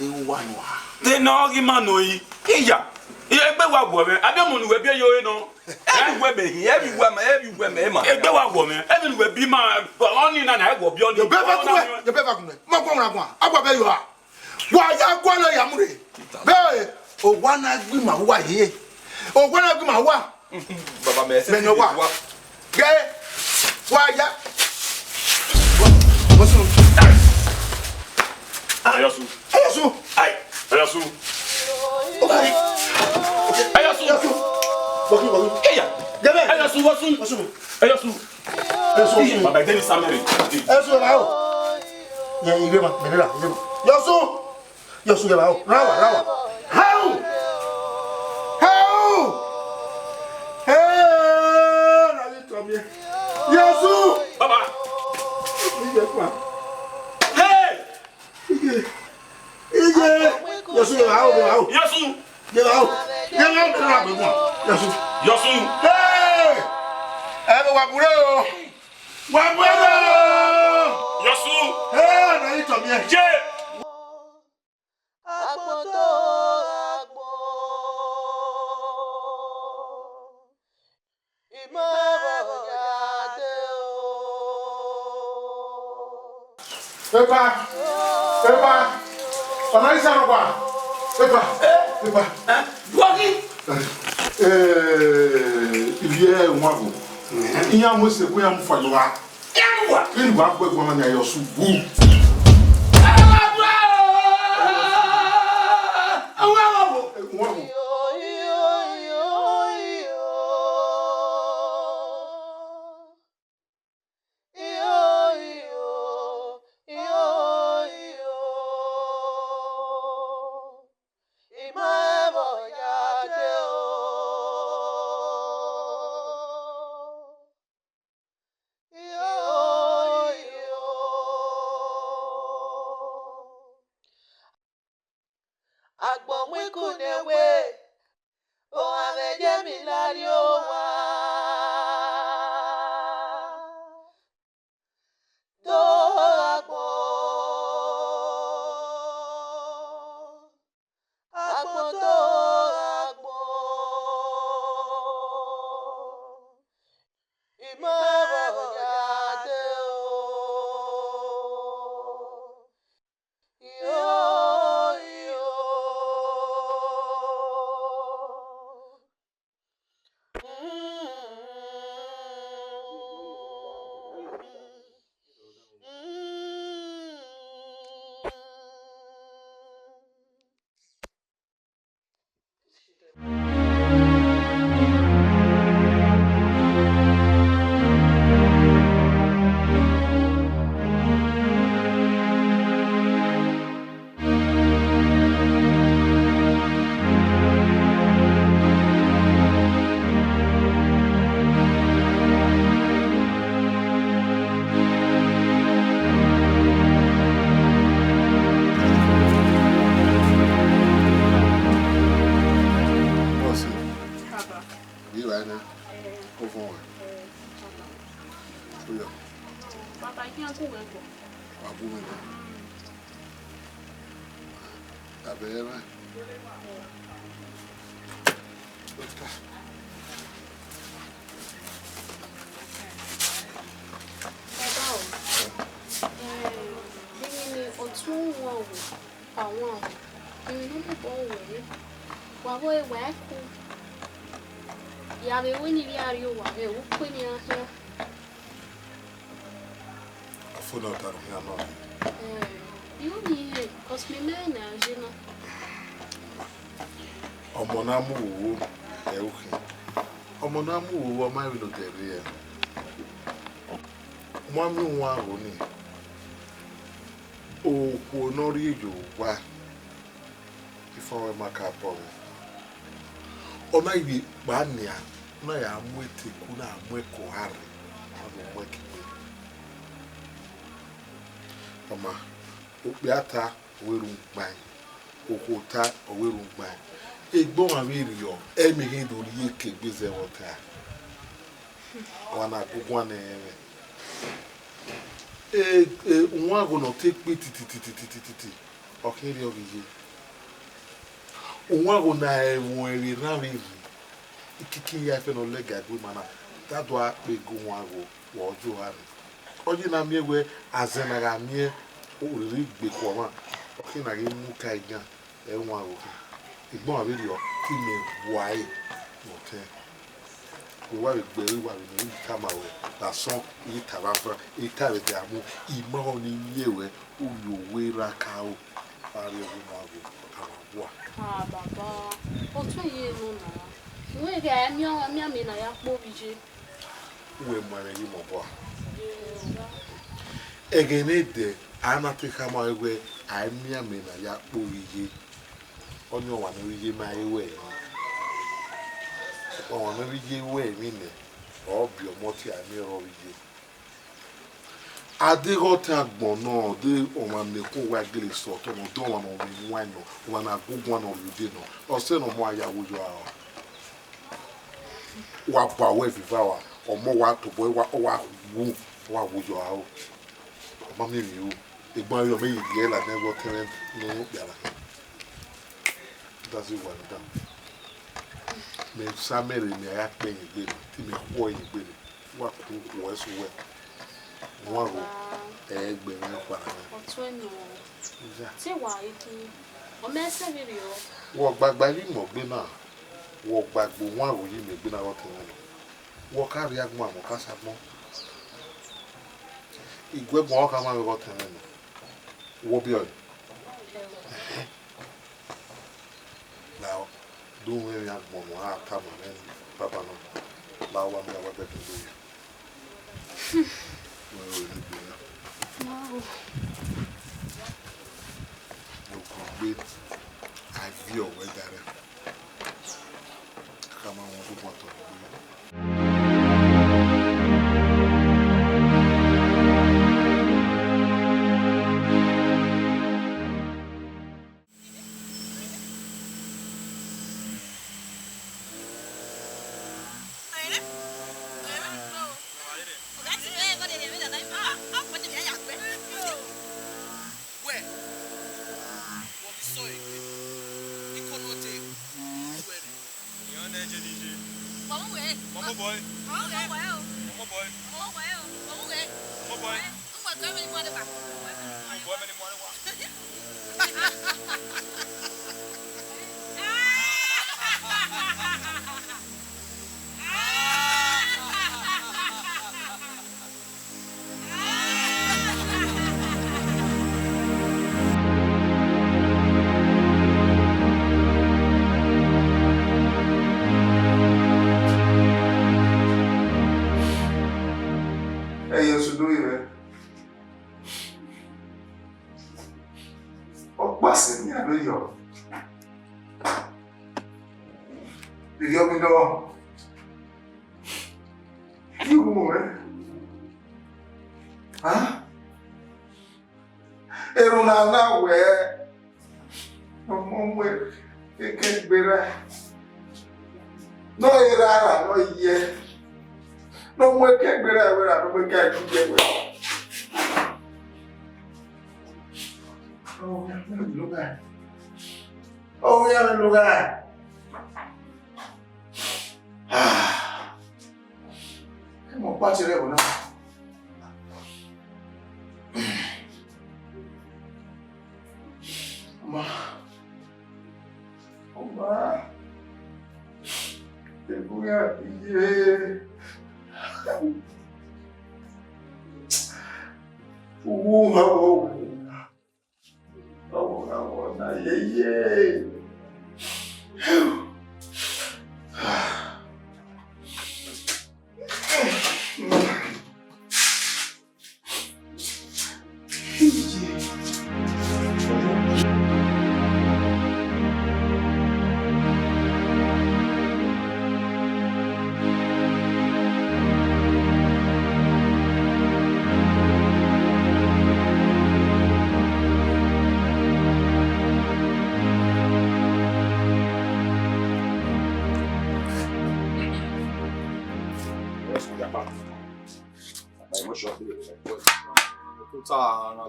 e wo wana de no gi ma no yi iya egbe wa gbo me abi mo nu we bi yo no everywhere me ma egbe wa gbo me everywhere bi ma oni na na egbo bi oni yo be fa ku mo ko ra kwa agwa be yo ha wa ya gwa na ya mure be o wana gbi ma wa ye o wana gbi ma wa baba me se no wa ge wa ya wasu ayasu ai ayasu okay ayasu boki eya gebe ayasu ayasu baba deni samere ayasu ra o ye igbe ma benera yasu ge ba o rawa how na ni to mi yasu baba igbe kwa hey ije yasu ge ba o yasu ge ba o ra be kwa yasu hey e wa bure o yasu hey na ni to mi je Imara ya de o Epa. Anaisa no kwa. Epa. Bogi. Iye nwago. Iya mo se ko ya mo fa lowa. Ya mo wa gbe gbo na yo su bu. Ona ibi bania na ya amwete kuna amweko hari ado mweke ama opiata weru ngban okota oweru ngban egbon awiri yo emihin do ri kegbeze wota wana gugwa na nwa go no take me titi okiri ogiye nwa go na enwere ravi ikiki ya fe no lega go mana dadwa pego nwa go wojo hari oji na miegwe azena ga mie oriri gbe ko ma okiri na ge mu ka igan enwa go igbon abiri o ki me wai mote wa gbe wa ni kama we la son yi tabafa itare de amu imo ni yewe uyo we raka o pare o ma go wa baba o tún ye no na we ga mi na ya po bije we mare yi mo bo egene de anati kama we ami na ya po bije onyo wa no ye ma ewe o na bije we mi ne obio moti ami ro bije adegota gbon no de o ma ne ko wa gele so to no don wa no mi wan no wa na gugu no lude no o se no mo aya wo yo a wa pa we viva wa o mo wa to boy wa wu wa wo yo a o ma mi ri o egbon yo me yi la never tenant no biara that's it one down me samere mi aya pe yin gbe ti mi ko yin gbe wa ku wo so we one go Egbe me kwa na. Otwenyo. Ti wa iki. O me se bi ri o. Wo gbagba ni mo gbe na. Wo gbagbo won awoyi me gbe na ro tin na. Wo ka ri agbon amo ka sagbon. Igwe gbon o ka ma ro tin na. Wo bi o. Now, don't worry agbon mo a ta mo men papa no. Ba wa me wa be tin do. No. With I feel where that come on to what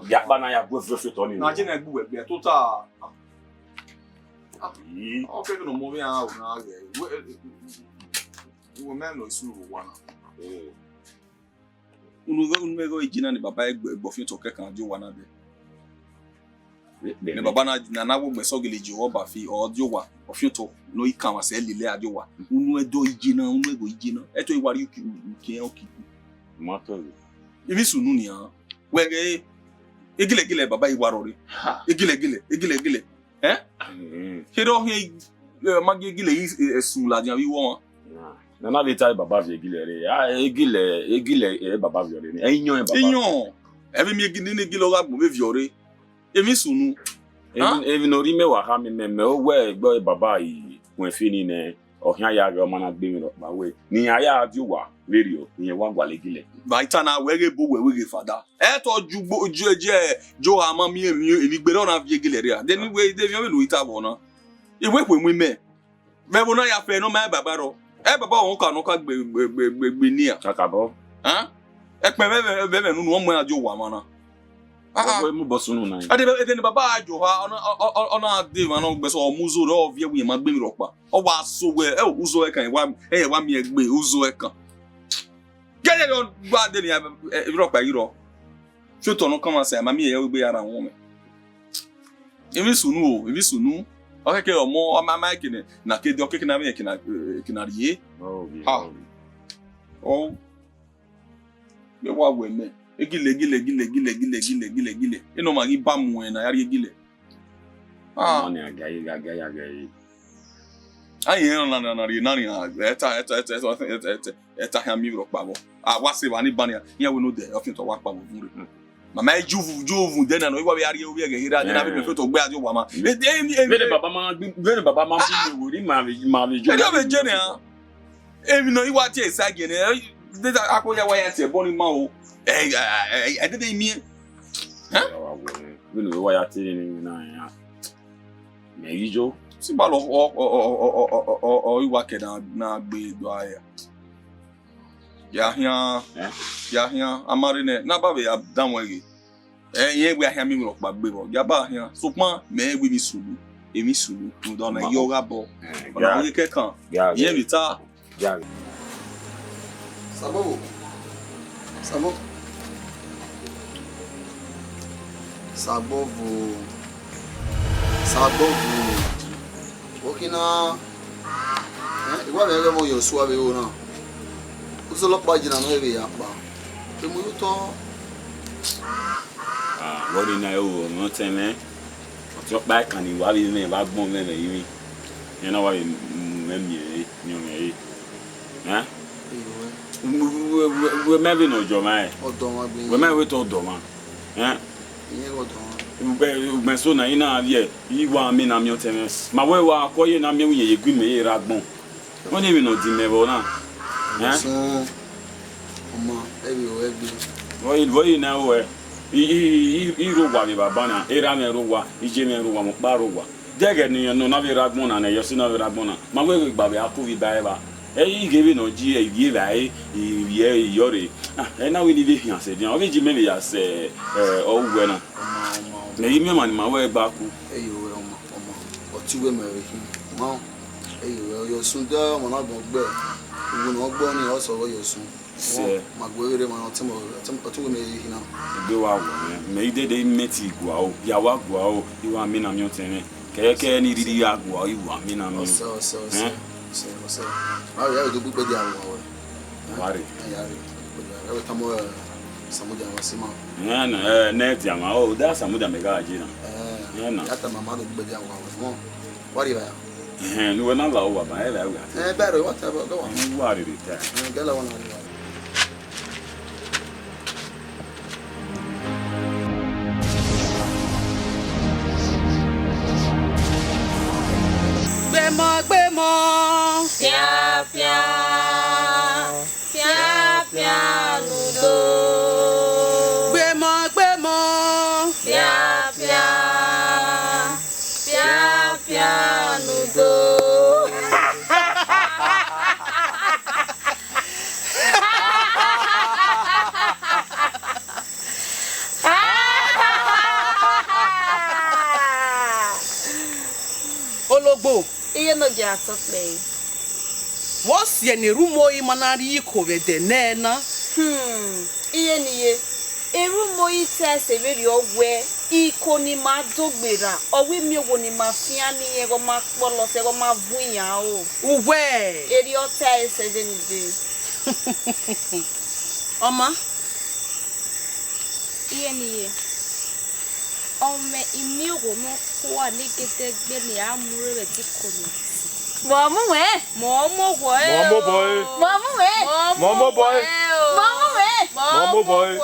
Yakba na ya bo fefo to ni. Na je na gbu egbe total. O fe no mo bi an o na ge. Wo men no su wo na. Unu mego ijina ni baba egbo fi to ke kan jo wa na be. Ni baba na wo gbe so gele ji wo ba fi o jo wa o fi to no ikan wa se lele ajo wa. Unu edo ijina, unu ego ijina. Eto iwari ki o ki. Mo to. Ibi sunu ni an. Wege egile baba iwarori egile hero he magi egile sula dia wi won na le tai baba vi egile re egile baba vi ore ni eyan baba eyan ebe mi egile ni egile ogagbo me vi ore emi sunu even ori mewa ha mi me o we egbo baba yi kun fi ni ne ohia ya ga ma na gbe mi ro pa we ni aya aju wa leri o iyen wa gwa legile baita na wege bo wege fada to jugbo oju eje jo ama mi emi gbe na fi egile re de ni we de fi lo ita bo na iwe pe mu me bo na ya fe no ma baba ro baba won ka no ka gbe ni a akabo pe be nu won mo ajo wa ma na we mu bosunu na ade ni baba ajo ha ona de ma no gbe so muzo ro vie wi ma gbe mi ro pa o wa so we uzo e kan wa mi egbe uzo e kan gele don gba de ni ro pa iro Shoto no come and say mami e we be ara won me. Evi sunu. Okay, o mo mama kine na ke de okay na me kina rie. Oh. Oh. Me wa we me. Egile. Eno ma gi ba mu na yari egile. Ah. Money agaye. Aye na rie na rie eta ha mi ro pa bo. Ah, wa se ba ni ba ni ya we no de ofin to wa pa bo fun re. Mama juvu den na no iwa be ari obi ege hira na be fe to gbe ajo wa ma. Vele baba ma bi wo ri ma be jo. E do be je ne a. Emi no iwa ti esage ne. De akoya wa ya ti e bo ni ma o. I didn't mean. Huh? We know why I tell you now. Me jo. Si ba lo o iwa ke na gbe do aya. Ya hia amari ne na ba be ya dan wege. Ye gbe ahia mi ro pa gbe ro. Ya ba hia. So pan me gbe mi sulu. Emi sulu. No don na yoga bo. Ona o ke kan. Ye mi ta. Ya. Sabo. Okina. Igwa be mo yo suwa be o na. Usolo pa jina no ebe ya pa. Pe mo yo to. Wori na yo no teme. Drop back and you wali me ba gbon me yi. You know why me ni. Huh? We maybe no Joma. We may wait on Doma. Eh? We so na ina here. You want me na mi otemes. Ma we wa akoye na mi ye gu me ragbon. Won ni mi no di me bo na. Eh? So Oma, ebi. Voi na we. I ro wa mi baba na. Era me ro wa, ije me ro wa mo pa ro wa. Dege ni no na vi ragbon na yo si na vi ragbon na. Ma we gba be akuvi ba eba. Hey, give no G, a give I, yori. And now we live here, said, you know, we may say, oh, when I man, my way back. Hey, or 2 women, Mom. Hey, you're soon there, when I go back. You will not burn you also, you're soon. My word, my two may go out. May they met you go, Yawa go, you are mean, I'm your tenant. Can you really go, you are mean, I'm so. So, I have to book the hour. Worry. Every time Samuda Masima. Net Yama, oh, that's Samuda Megajina. After my mother, but there was what do you have? And we're not low, but I have better, whatever. Go on. What did it? Get on. Gbemo pia ludo gbemo pia ludo Ologbo iye no gi atokpe. What's ye ni rumo I manari iko wede nena? Iye niye. Erumo ite se veri ogwe iko ni ma dogbera. Owi mi owo ni ma fia ni e go ma polo se go ma vunya o. Uwe. Eri ota ese de ni de. Oma. Iye niye. Ome imi owo mo kwa ni kete gbe ni amure be ti kono. Mama we. Mama boy. Mama boy. Mama we. Mama boy. Mama we. Mama boy.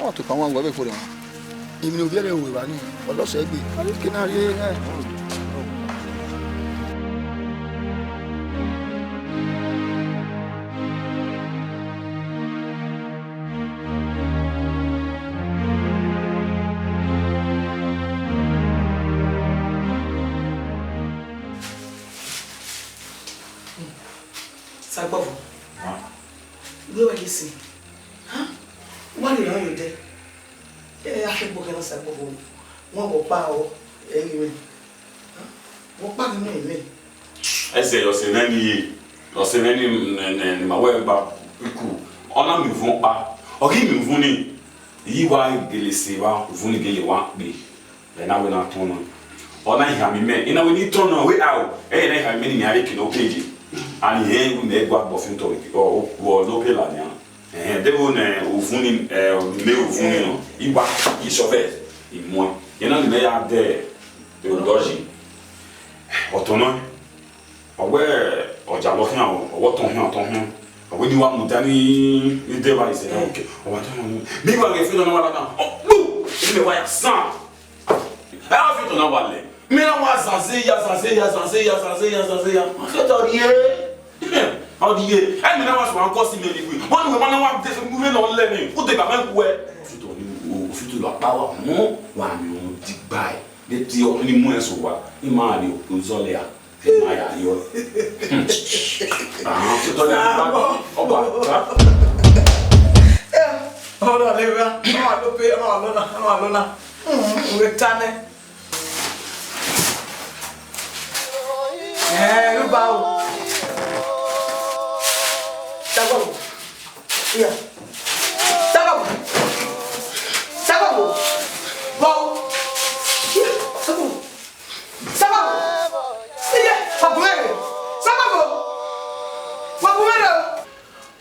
Oh, tu kàn wá ngọ́ bẹ́ẹ̀ fọ́lẹ̀ wọn. Èmi ni òbí ẹ̀rẹ̀ òwe wà ní ọlọ́sẹ̀ gbé. Kí náà rí ẹ̀. Sagbọ́fọ̀. listen. Huh? What do you know you did? I think we're gonna say, one will power anyway. What part of me? I say, you're saying any, my way about you. On a move back, or give me Vuni. You why Gilisiva, Vuni Gilliwa be. Then I will not turn on. Or I have me, and I will need to turn away out. And I have many American OKG. And here we make what Buffin to it or local. And they won't Uvuni, Uvuni, Iwa, Ishovet, in one. You know, they are there, they will dodging. Autonomy, or where, or Jalokian, or what on him. When you want Mutani, you devise it. Okay, or what on you. Meanwhile, if you don't know what I'm oh, boo! In the white sun. I have you to know what they. Me no was say yes. I said, how do you? I mean, I was one costing me. One woman, one moving on learning. Put the government where? If you do power, no one you dig by. The only more so what? Imani, Uzolia. Hold on, Olivia. Return. You bow. Yeah.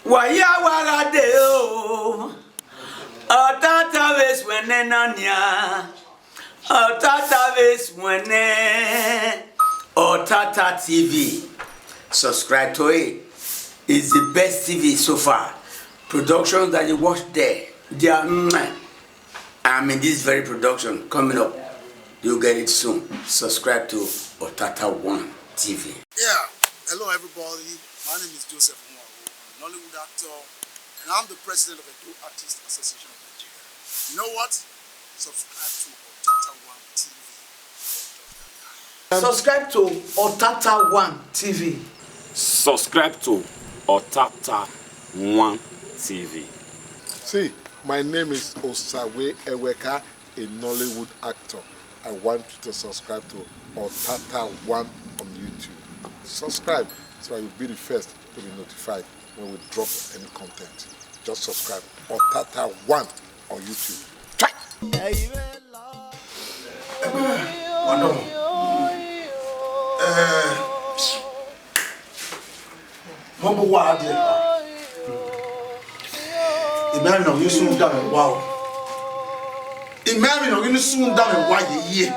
Waya waga deo, Otatatv wenenanya, Otatatv wene, Otatatv. Subscribe to it. It's the best TV so far. Productions that you watch there, they are. I'm in this very production coming up. You'll get it soon. Subscribe to Otatatv TV. Yeah. Hello everybody. My name is Joseph. Hollywood actor, and I'm the president of the Ohue Artists Association of Nigeria. You know what? Subscribe to Otatatv TV. Subscribe to Otatatv TV. See, my name is Osawe Eweka, a Nollywood actor. I want you to subscribe to Otatatv on YouTube. Subscribe so you'll be the first to be notified when we drop any content. Just subscribe. Otatatv on YouTube. Try. Wonderful. Mumbo wadi. Imagine on you soon done wow. Imagine on you soon done why ye.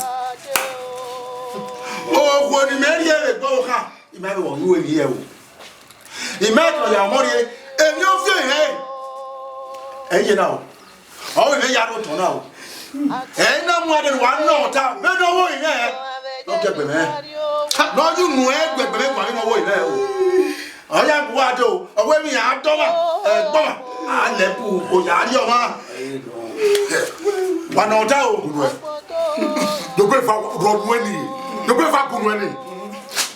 Oh, when the man here go ha. Imagine on you here. Imagine your money. And you feel hey. Hey, you know. Oh, you are not now. And no more than one note. No, no, in there. Don't get me, man. No, you know, but I know what there. I am Guado, away me, I'm Doma, I let you go, Yadio. One note out. The way for Rodwinny. The way for Gumani.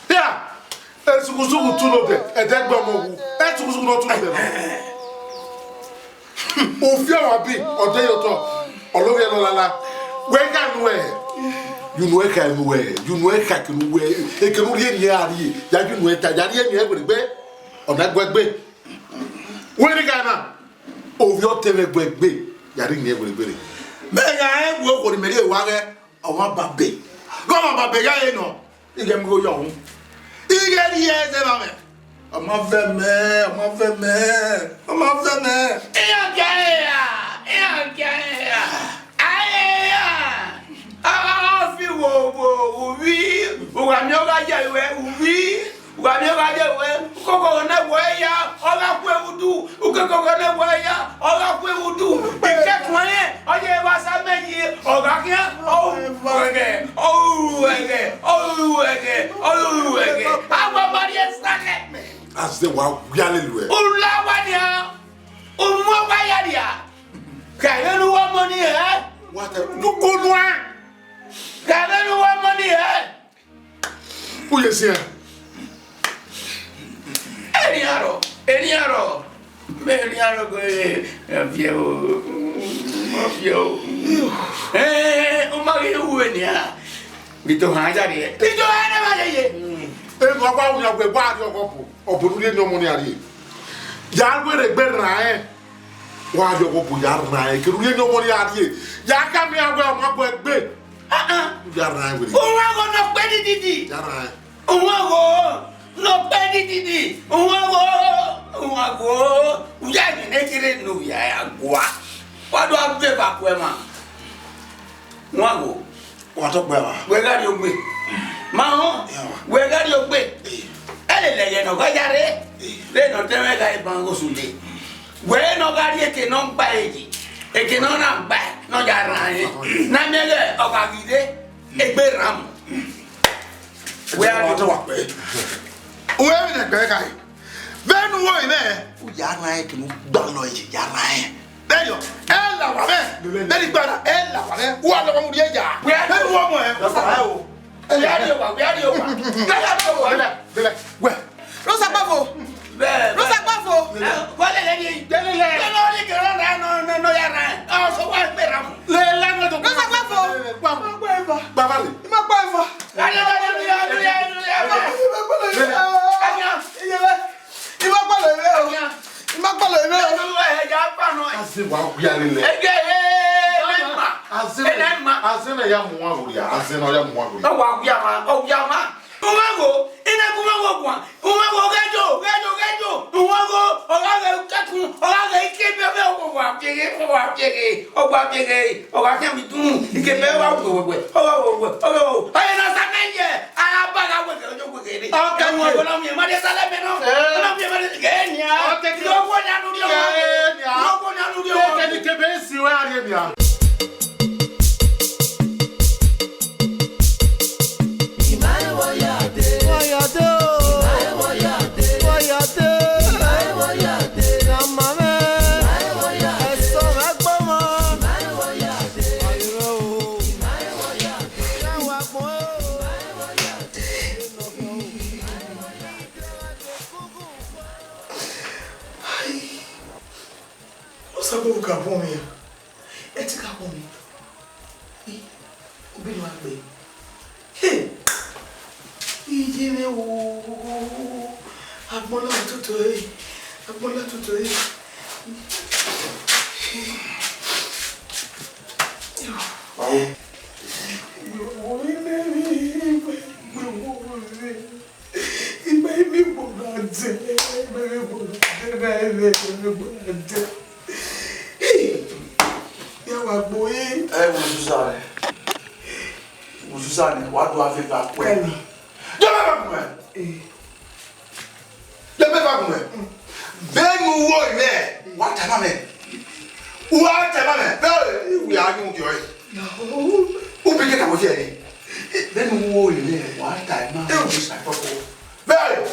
Yeah. That's who's to know that. And that bomb. That's who's not to know. If you are big or day or talk, or look at Lala, where can you know, can wear, you know, can wear, they can only hear you, that you know, that you have with bed or that wet bed. Where the guy now? Oh, your TV wet bed, Yarin never really. May I work for the media wagon or one baby? Go on, baby, I know. You can go young. You get years, I'm off the man, I'm off the man, I'm off the man. As they were yelling, can you want money? What a good one! Can you want money? Who is here? Any arrow. Mary Arago, Vio, Umari Uenia. Vito Hajari, Vito Hanamaye. Papa, we have a body of Burundi no money. Yalwere Bernae. Why you go Yarna? Can we no money at you? Yaka me away on my bed. Yarna with you. Umago no pedidi. Yarna. Umago no pedidi. Umago. Uyani nekire no ya gwa. What do I pay back wema? Umago. What up, Bella? Where got you be? Maho, where got you be? Ele no gayare. They no tell me guy bango sunday. Where no guy can non buy it. It can not buy, no yarn. Namele of Agide, a beram. Where are you to walk? Where is the guy? Then why there? Yarna can don't know it. Yarna. There you Ella, very bad. Ella, what about the Yaja? We are the woman. Where? Rosa Bavo. Rosa Bavo. What are you? No, also, one beram. Rosa Bavo. Babali. What do I feel back when? Then you were there. What am I? What am I? We are going to who picked up with you? Then you were there. What time? I was like, very.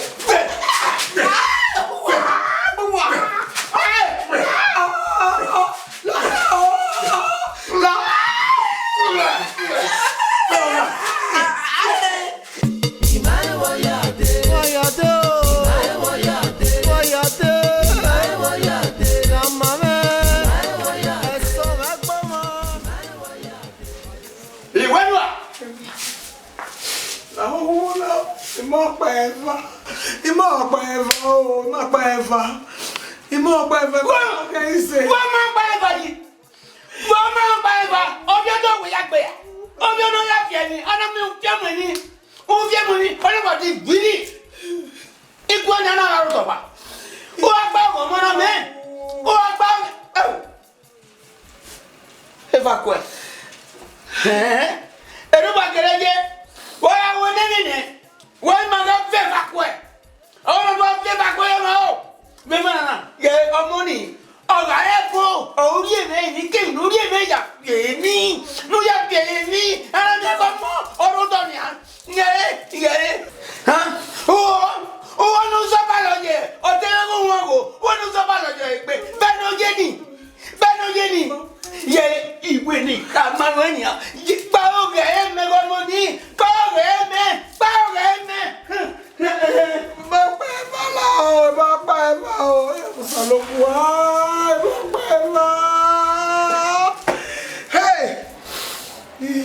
Wow.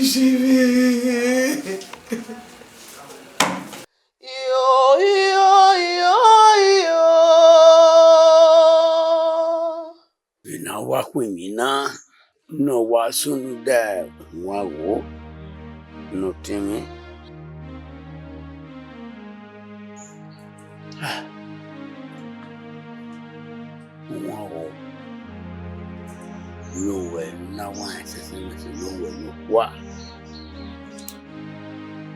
Ina wa kwimina no wa sunu da wa wo no temi. Wow. No way, no one says no way, no what.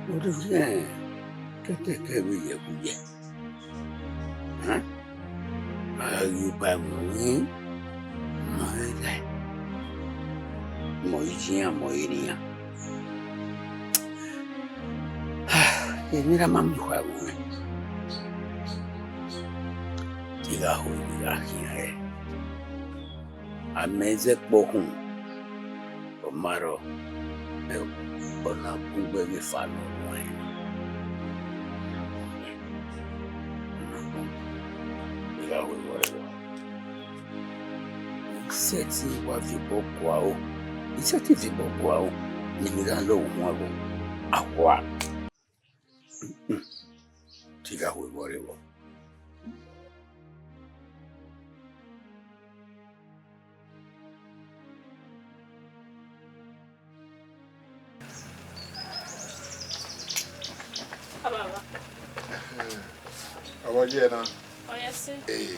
What is that? Huh? Are you by me? My life. Moiria. Mira mami juego. Diga here. Ameze pohun. Omaro. Ona bugbe mi fano wine. Diga whatever. Seti wa vibo kwao. Iseti vibo kwao. Ni migando umwago. Akwa. Diga whatever. How are you now? Oh, yes, sir. Hey.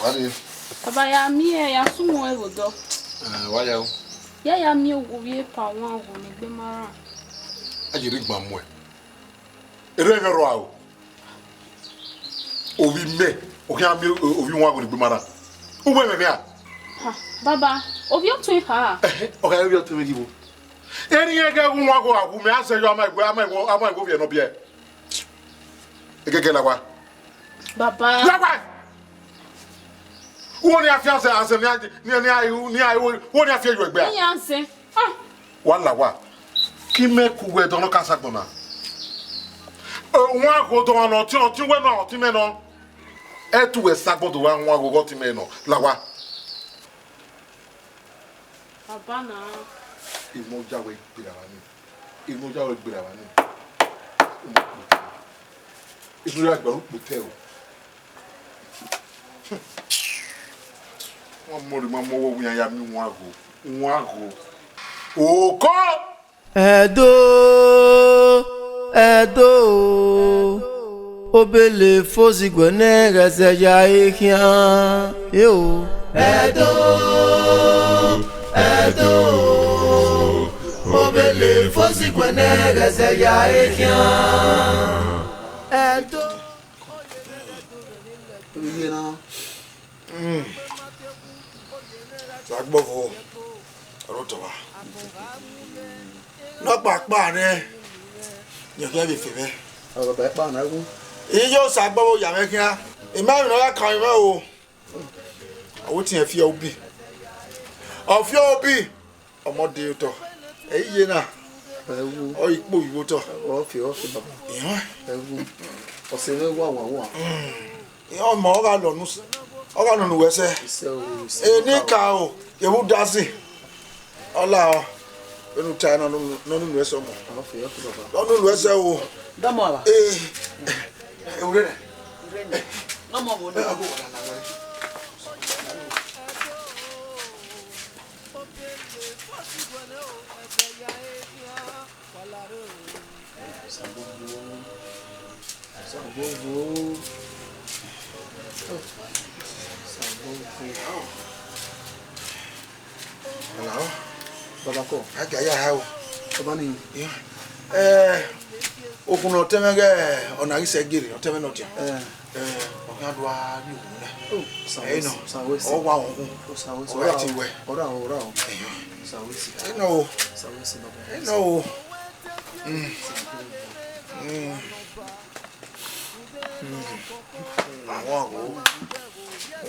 What are you? Baba, ya mie ya sumo ewo do. Why you? Ya mie wo wie pa won awo ni gbe mara. Ajiri gba mo e. Ere me ro awo. Obi me, o kan mi obi won awo ni gbe mara. O we me me a. Ha, baba, obi o tun ha. O kan obi o tun me gibo. Eri ye ga won awo awu me ase yo ama igbo vie no bia. Egege la wa. Baba. La wa. Wọ́n ní afẹ́ àṣẹ àṣẹ ní àìwò wọ́n ní afẹ́ ìwé ẹgbẹ́ à. Ní àṣẹ. Wàhálà wà kí mẹ́kù wẹ̀ dánwó kásá gbọ̀nà. Wọ́n àgọ́ dánwó náà tí wọ́n náà tí mẹ́ náà ẹ̀ tù wẹ̀ sagbọ́dọ̀ wá wọ́n àgọ́ tí mẹ́ náà làwà. Bàbá náà. Ìmọ̀jáwé gbèrà wá ní. Ìmọ̀jáwé gbèrà wá ní. Ìmọ̀jáwé gbèrà wá tẹ́ o. Wọ́n mọ̀rì máa mọ́wọ́ wíyá ya mi wọ́n àgọ́. Òkó! Ẹ̀dọ́ obele fósìgbọ̀ nẹ́gẹ̀ẹ́sẹ̀ ya ikian yóò. Ẹ̀dọ́ obele fósìgbọ̀ nẹ́gẹ̀ẹ́sẹ̀ ya ikian. Ẹ̀dọ́. Sagbofo rotowa no pa re yo ke bi fe be o ba pa na gu iyo sagbofo ya me kia e ma mi no ya kan me o o ti e fi obi ọmọdé to e ye na ewu o ipo iwo to o fi baba ewu o se we wa iyo mo o ga lo nu wese eni ka o ewu dasi ola o enu ta no nu wese mo o fi baba no nu wese o damo aba ewu re no mo bo no Hello. Baba ko. Aga ya ha o. Baba ni. Okun no temege ona ise gere, o teme no dia. Okan do a ni okun na. No. Sawesi. O wa ohun. Sawesi. O ti we. Ora. Sawesi. No. Sawesi baba. No.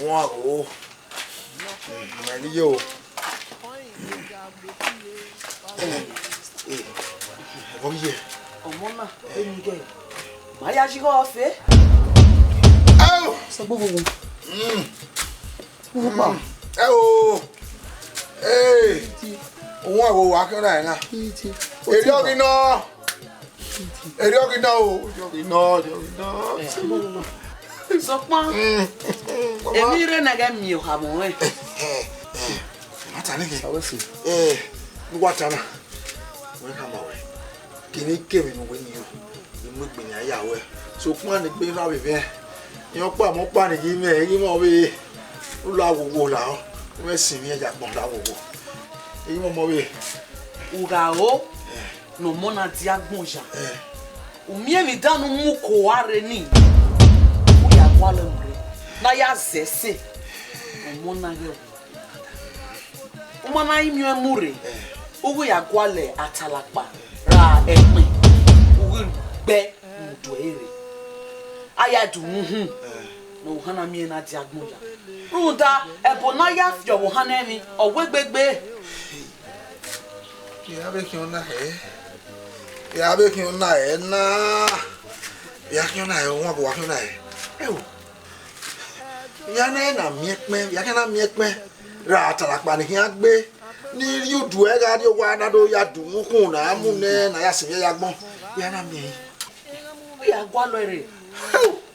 Wow. Mario. Oye. Omona, enige. Maria jigo fe. Au, sa bobo. Au. Hey. òun àwọ̀ wà kí ọ̀nà ẹ̀ náà èrè ọ̀gì náà èrè ọ̀gì náà o ọ̀gì náà sọpọ́n èmi rẹ̀ nàgẹ́ mi ò hàmọ́ ẹ̀. Mata nige wata na wọ́n ká máa wẹ̀ kì ní kéwì ní wẹ́n yìí ní mú ìgbìyànjú ayé àwẹ̀ so pọ́n ní gbé náà bẹ̀bẹ̀ yẹn pa àmọ́ pa nìyí mẹ́ èyí mọ́ bí ó lọ àwòwò làwọn wọ́n sì ní ẹja pọ̀n láwòwò èyí mọ́ bí. Ùgà ó nà mọ́nà tí a gbọ̀n ṣá òmí èmi dánú mú kò wá rẹ ní ó yà wá lẹ́nu rẹ̀ náà yà zẹ́sẹ̀ ọmọ náà yẹ wò. Umana imi emure ugu ya gwale atalakpa ra ekpe ugu gbe mudu ere aya du no hana mi na di agmoja runda ebo na ya fio wo hana mi owe gbegbe ya be ki ona e na ya ki ona e won bo wa ki ona e ewo ya na mi ekpe ya na mi ekpe ra atalakpa ni yan gbe ni yudu e ga di wa na do ya du mukun na mu ne na ya se ya gbon ya na mi ya gwa lo ere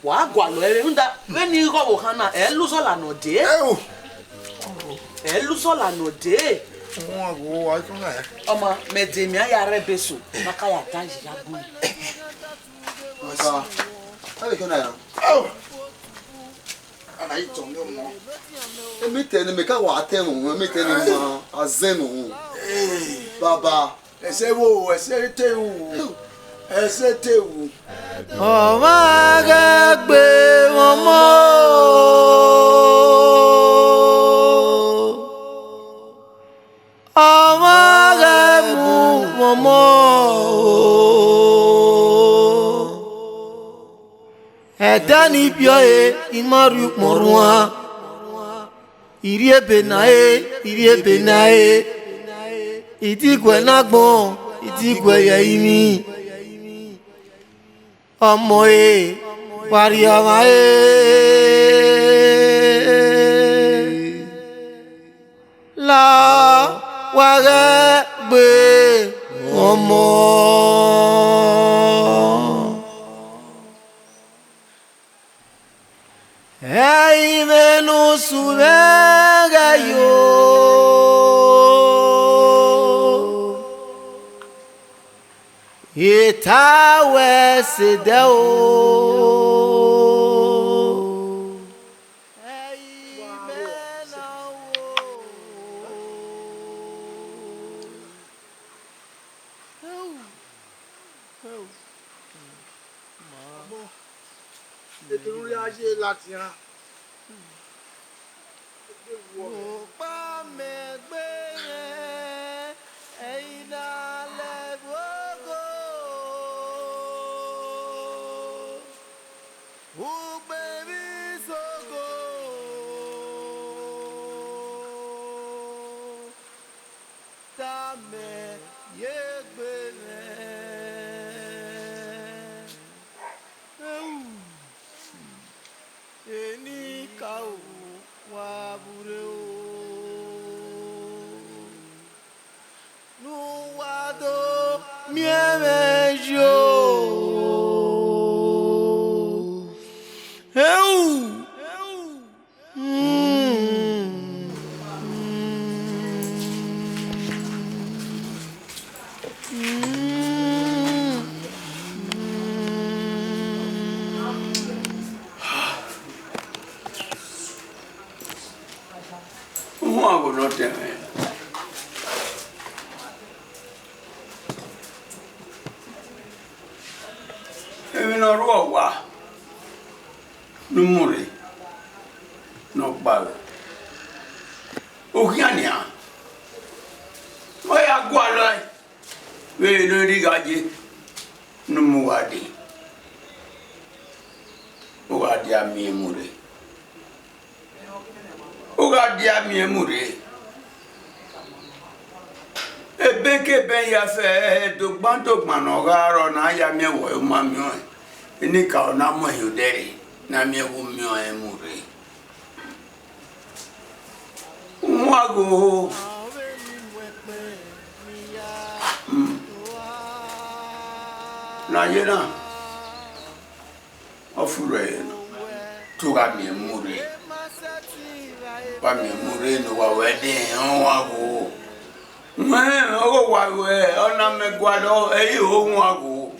wa gwa lo ere nda we ni ko wo kan na e lu so la no de e lu so la no de won go wa kun na e omo me de mi aya re beso maka ya tan ya gbon maka ale kun na ya ana yi ton yo mo Emite ni meka wa atenu, emite ni ma azenu. Baba, ese wo, ese tewu. Ese tewu. O ma gbe momo. O ma gbe momo. Etani bioe imaru morwa. Irie benae, itigwe nagbon, itigwe ye imi. Ọmọ wari ọmọ la wàrẹ gbé ọmọ. Hey, menu subega yo. Itawe sedeo. Láti rán. Opa megbe eina legogo. Ugbe mi sogo. Tame yegbe eni kau wa bureo nu wado miemejo I will not tell him. Even a raw no more, no ball. Ohiania, why are Guala? We don't regard no more. Ogadia me mure. Ogadia me mure. Ebeke ben ya fe to banto manogaro na ya me wo mamio. Ni ka na mo yuderi na me wo mio emure. Mwago Na yena. Ofure no. Tuga mi mure. Pa mi mure no wa wedding on wa go. O wa we ona me gwado e ho wa go.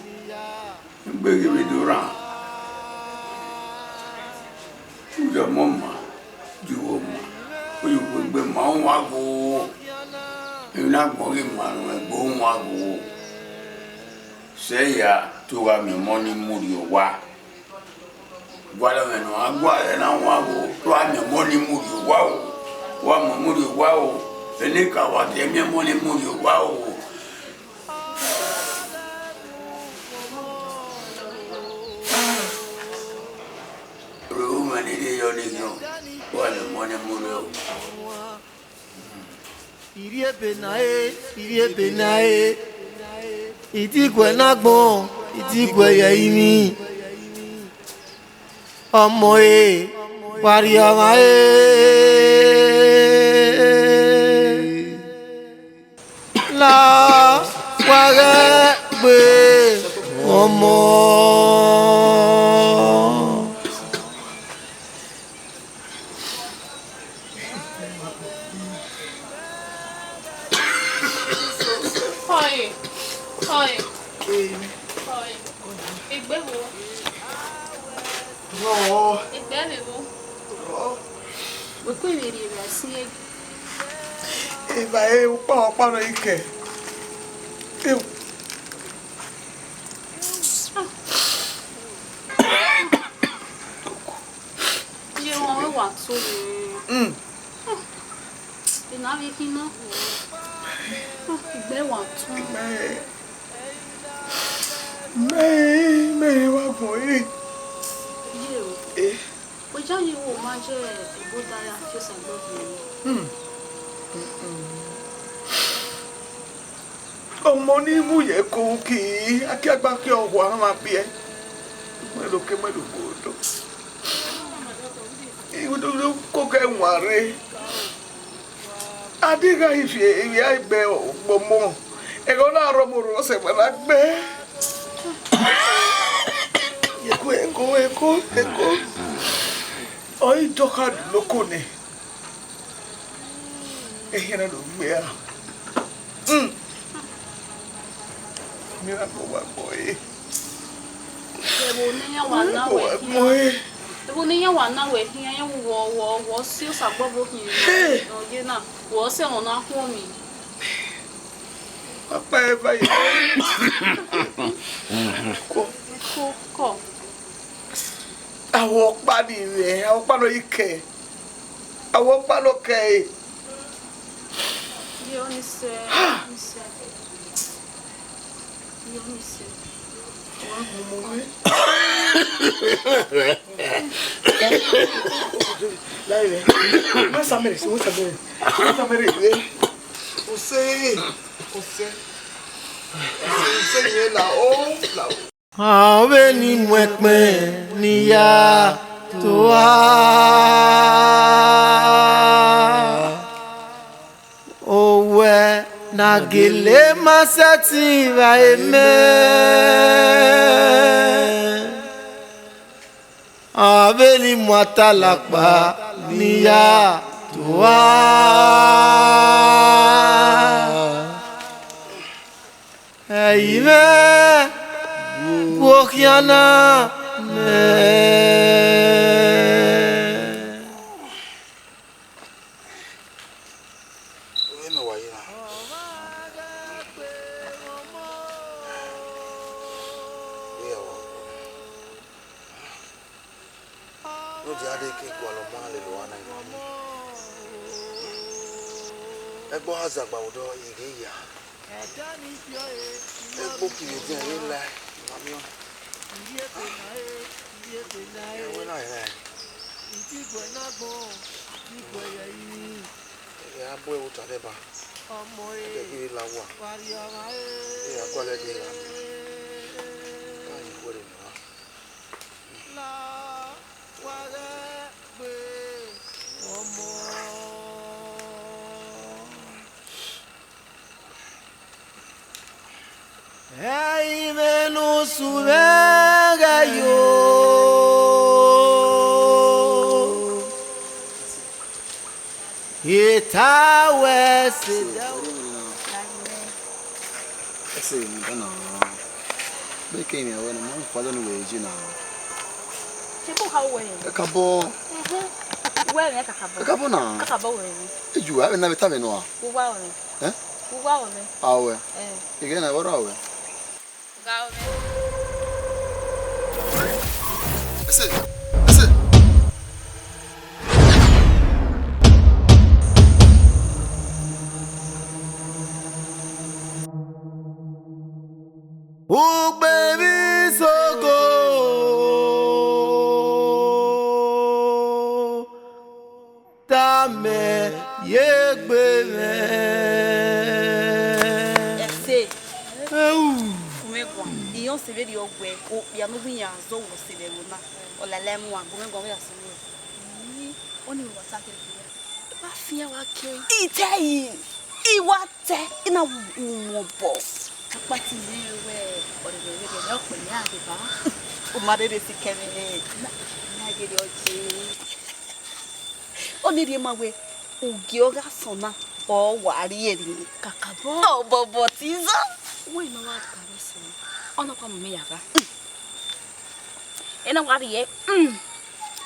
Gbegi mi dura. Your mama, you woman. You will be my wago. You're not going man, go wago. Say ya to have your money moody or what? Whatever, no, I'm going and I wago. To have your money moody, wow. One moody, wow. The nigga was your money moody, wow. Irie benae, itigwe nagbon, itigwe yaimi. Ọmọ e, wari ọmọ e. La wàrẹ gbé ọmọ. Pano ike. Money mu ye cookie, I can't back your one up here. My look at my look. You do cook and worry. I think if I bear Bomo, and go now, Romoro, say, when I bear. You go and go. Oh, you talk hard, Locone. A hero of beer. Boy. Ebony wana we here wo still sabobo here. No, you know, wo se on na home. Papa eva ye. Ko. I walk bad in there. I walk bad ike. I walk bad okay. You only say. Ni mwekme ni ya toa owe na gele masati va eme abeli mwata lakpa ni ya toa eime Bokiana Hey, menu sumega yo itawe sida ese ngana beke mi awena mo kwado no weji na Chipo how we kakabo we na kakabo kakabo na kakabo we eju awe na beta me no a uwa we uwa we awe igena wora awe gawe ese Oh baby so go Tame yegbe me Ese Umegwa Iyon seve di ogwe O ya no winya zo wo seve na Olale mu an Umegwa we asunu Oni wa sa kere Ba fia wa kere Itei Iwate ina wo bo Apati mewe Orewe ge no pe ni ade ba O ma de si keme na ge di oje Oni di ma we Ogi oga sona O wari eri kakabo O bobo tizo we ma wa kare so Ona kwa me yaga Ena wari ye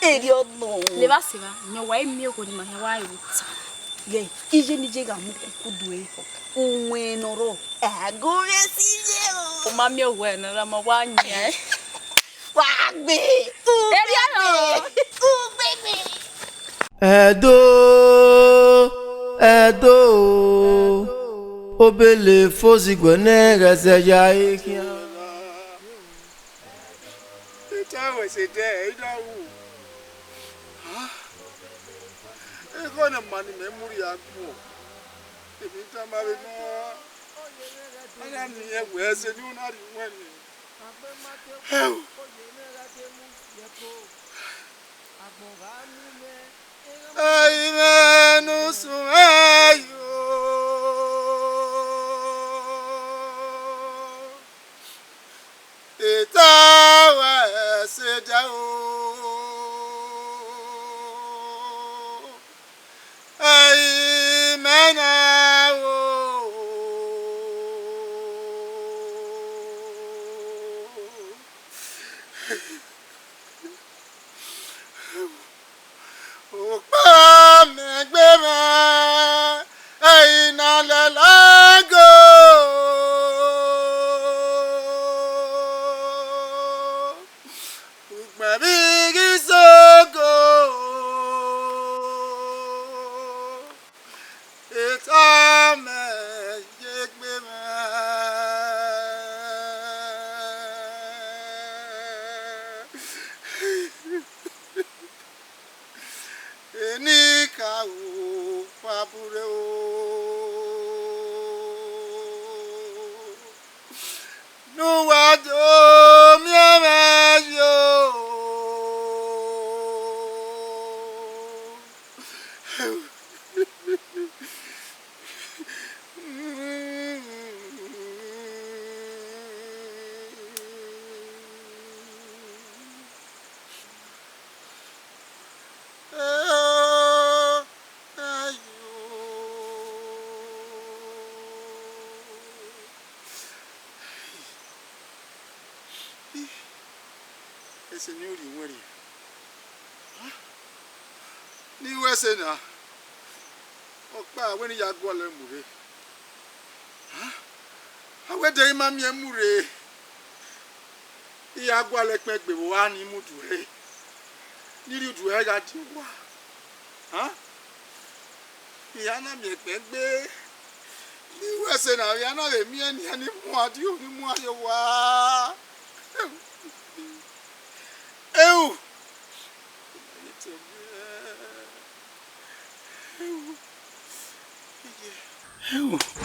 Eri ono Le ba se ba nyo wa emi ko ni ma wa iwuta Ye ije ni je ga mu kukudu e Unwe noro agore sije o mami owe na ra mo wa yin wa gbe eri ano baby Edo Obele fosi gwene gase ya ikia Itawe se de idawu Ego na mani memory agbo Ebi ta ma be no Ana ni e we se ni una ri wen ni Ai menu su ayo Itawa se jao Ai menawo Opa megbe me ai na le lago Ugba bigi sogo It's a man, yegbe Eni ka o fabure o No wa do mi eme yo Ese ni ori nwere ni wese na Okpa we ni ya gwole mure Awede ima mi emure Ya gwale pegbe wa ni mudure Ni ri duwe ga ti wa Ya na mi pegbe Ni wese na ya na le mi eni ani mu adi o ni mu ayo wa Eu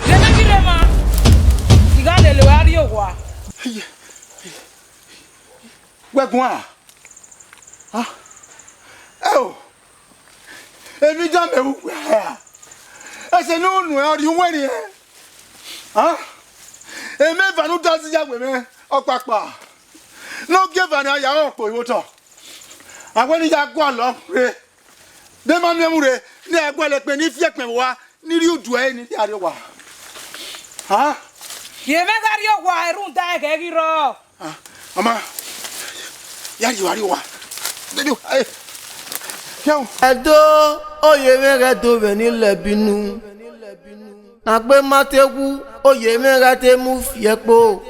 Gẹ́gẹ́ bí lè máa ìgá lè lè wá rí òwà. Gbẹ̀gùn à. Èmi jọ́ mẹ́wù pẹ́ ẹsẹ̀ ní ònù ẹ̀ ọ̀rí wẹ́rì ẹ̀. Èmi ìfànú dá sí yàgbẹ̀ mẹ́ ọ̀pàpà. No give an aya for you to. And when you go along, the man memure, near Gualepen, if you can wa, need you do any other one. Huh? You never your wire, don't die, Gagiro. Mama, you are you are. Did you? Edo oye mere do Benin le binu. Na gbe matewu oye mere te mu fiepo.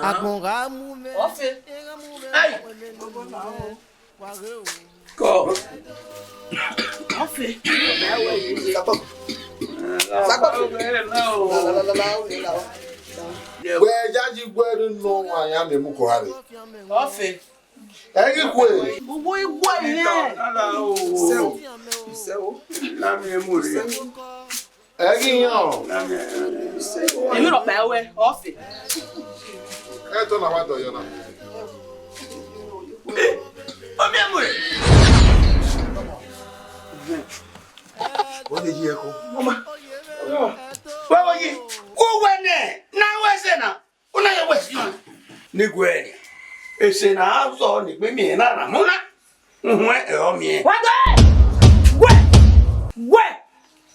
Agbonra mu me. Ofe. Hey. Go. Ofe. Where Jaji Guerin no I am a Mukohari. Ofe. Any way. Boy, boy, yeah. Eggy, yo. You don't pay away. Ofe. I don't know what do you know. What did you echo? Mama. Where were you? Who went there? Now where's it now? Who are you waiting? Nigweri. It's in a house on the women and I'm not. What? Where?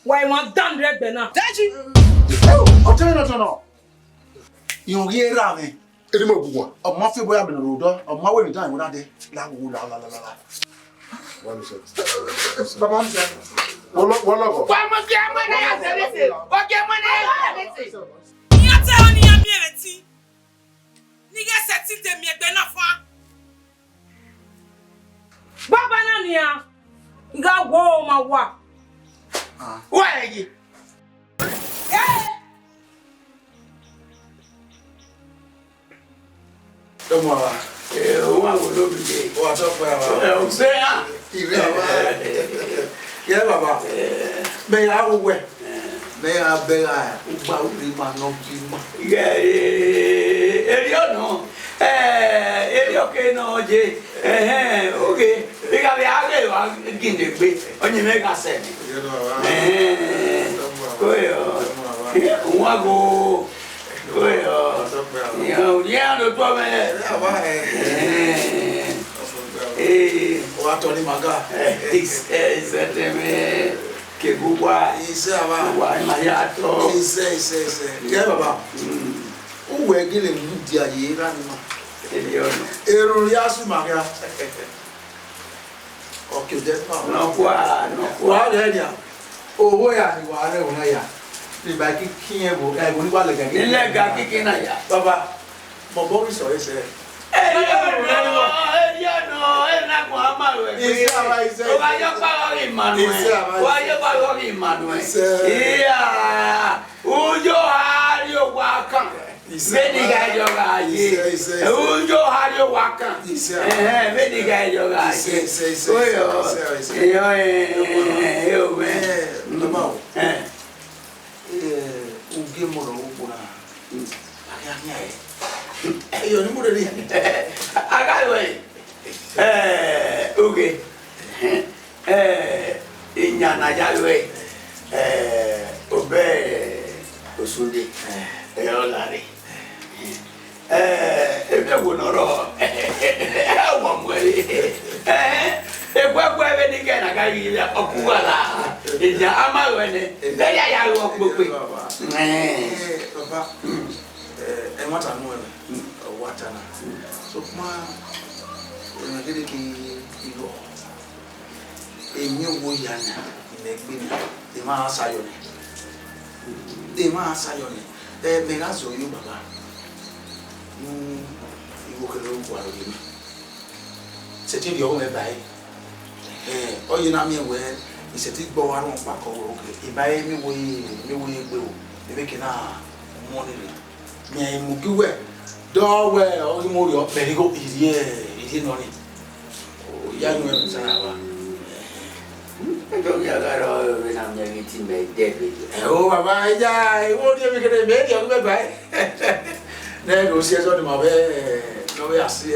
Why want done red now? Daddy. Oh, no. You hear me? Any more boy? A mafia boy, I've been a road, a my way time without it. La. What is it? Papa, what? What money? What money? You tell me I'm here. Nigga setting them here, Benafa. Baba Nania, you got warm my wa. Why are you? Come on. One will look at What's up, yeah, Baba. May I wear? May I beg I about the man of Jima? Yeah, no. Okay, no, Jay. Okay. Because we are going to be on your mega set. Yeah, no problem. What on him, Maga? Kebua, why my yacht? He says, yeah, Baba. Who were getting Mudia Yera? Eroliasu Maga. Okay, that's not. No, what, oh, where you are, if I kick him, I will not like a Baba. My boy is always there. Yo, no more. I got away. Okay. In Yanajalwe, obey Osudi, Eolari. If you would not one way. If we're again, I got you a Kuala. Is the Amawene? They are walk book. And what I know, what I know. So, ma, when I get it, you a new boy, the mass iron. The mass iron. The Menazo, you, Baba. You walk alone while you set in your own by. Oh, you know me where it's a big bow. I don't back over. If I any way, will make it money. Me mugiwe dowe omo yo berigo irie no ni o ya no e msana ba Ndo ya garo we na mnya ngiti me David o baba ja wo die me kede me dia go ba na go sie so de ma be no be ase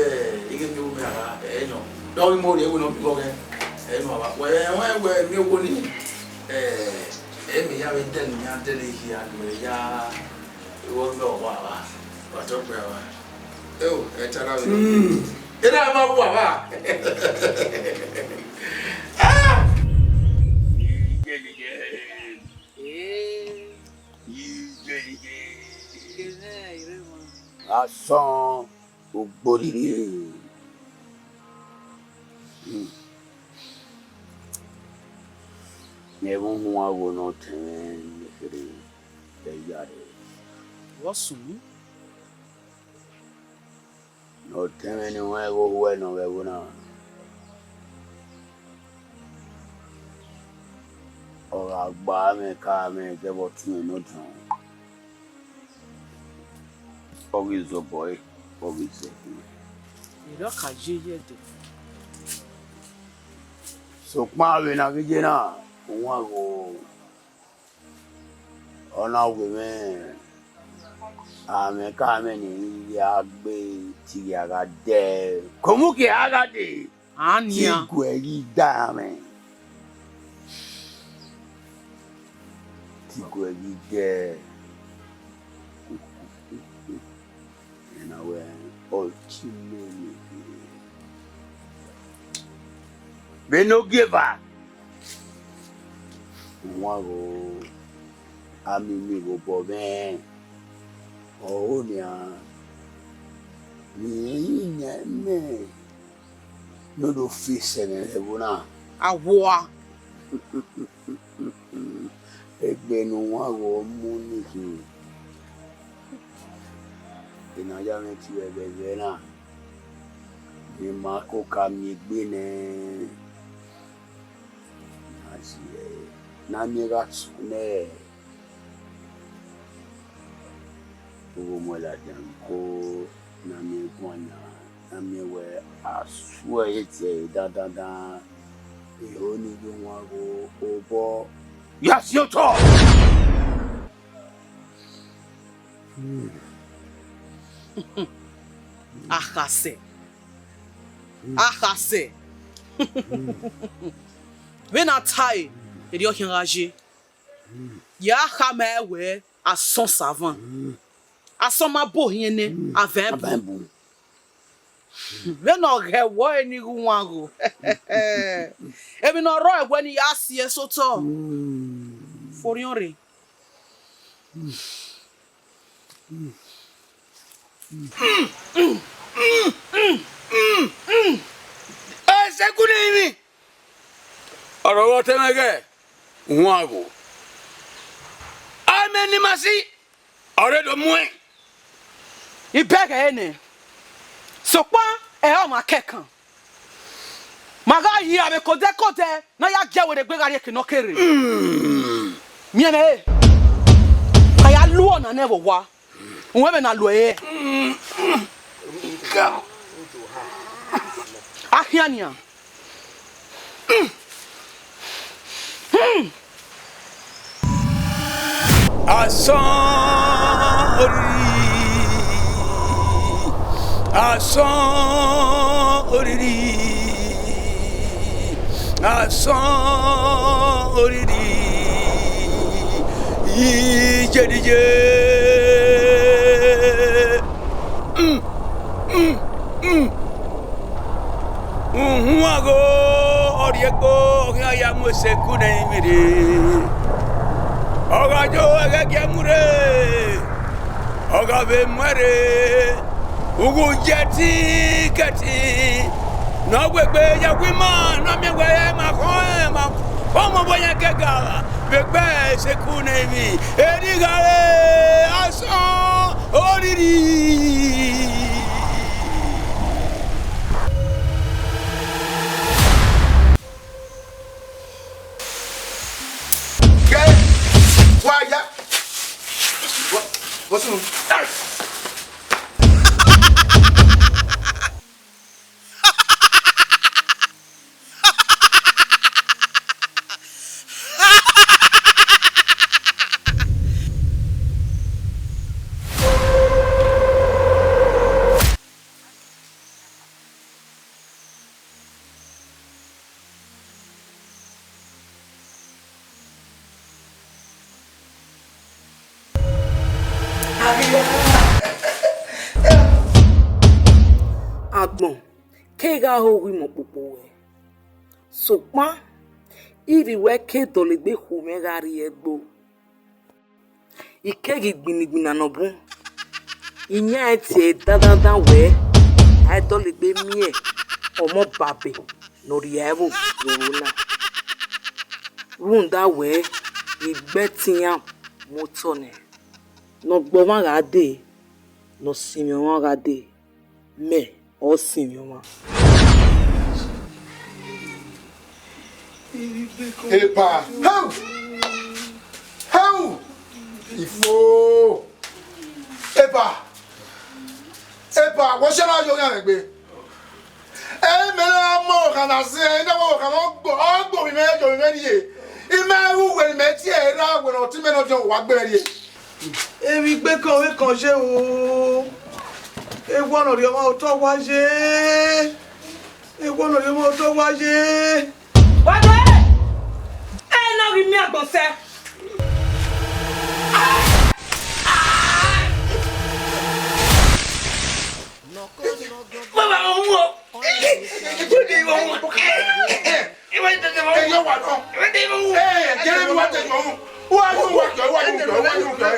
ige mi wo me ara enyo do mo ri e wo no bi go ge enyo ba we mi wo ni me ya be den nya de le hi a me ya. It was no wow. But Oh, echara we. Ina ma bua ba. Asan ogboriri. Never who I will not turn the yard. What's soon? No turn anywhere go when or ever now. Or I'll buy me a car, make about 2 no town. Always a boy, always a boy. You look at you. So, Marvin, I'll get now. One go on our women. I'm a coming in Yagbe, Tiaga de Komuki Agadi, Anya, Tigwegi Dame. Tigwegi de. And I went all chimney. Be no giver. One go, I mean, me go for man. Oh, yeah. Me. No do fish and everyone. A war. Egbe no one go money. In a young Tivena. Me Marco come Benin. I see. Namigas ne. Mola Janko, Nami Guana, Nami where I swear it's a da. The only one go over. Yes, you talk. Akase. When I tie, you're enragé. Ya hammer where a son savant. A son ma beau hyene a vamp. When I have one you want go. Even a roy when you ask yes so tall. For your ring. Say good evening. Or what am I get? Wago. I'm any massy. Already moins. You beg any. So quoi? Eh, ma kekan. Maga yi ave kode na ya gye we de gbega re kino kere. Mieme. Kaya luo na never wa. Unwe na luo e. Ka. Ahiania. Wago orieko ya mose kuna imiri. Oga jo aga gamure. Oga be mare. Ugu jeti kati. No gwegbe ya gwima na mi gwe ma ko omo boya kega. Begbe se kuna imi. Edigare aso oriri. Why ya? What's wrong? Agbon, kega ho wi mo popo we. So pa, iri we ke dolegbe hu me gari egbo. Ikegi gbinigbina no bun. Inya eti dadandan we. I dolegbe mie. Omo babe. No rievo yorona. Runda we. Igbetiyan motone. No gboma gade. No simyon gade. Me o simyon. Epa! How? How? Ifo! Epa! Epa! What shall I do? Eh, man, more can I say? No, can go in there. Imagine when met here, when our team of your Wagberry. Èmi gbé kan wé kan ṣe o. Ewu ọ̀nà rí ọmọ ọ̀tọ̀ wá ṣe. Ewu ọ̀nà rí ọmọ ọ̀tọ̀ wá ṣe. Wàdó ẹ̀ náà rí mi àgbọ̀nsẹ̀. Bàbá ọ̀hún o. Ìjọba ìwọ̀n ọ̀hún. Ìwọ̀n ìtẹ̀tẹ̀ ọ̀hún. Ẹ̀yọ́ wà náà. Ìwọ̀n ìtẹ̀tẹ̀ ọ̀hún. Jẹ́rẹ́ mi wá tẹ̀yọ̀ ọ̀hún. Wọ́n á wá kẹ́ wá yóò kẹ́.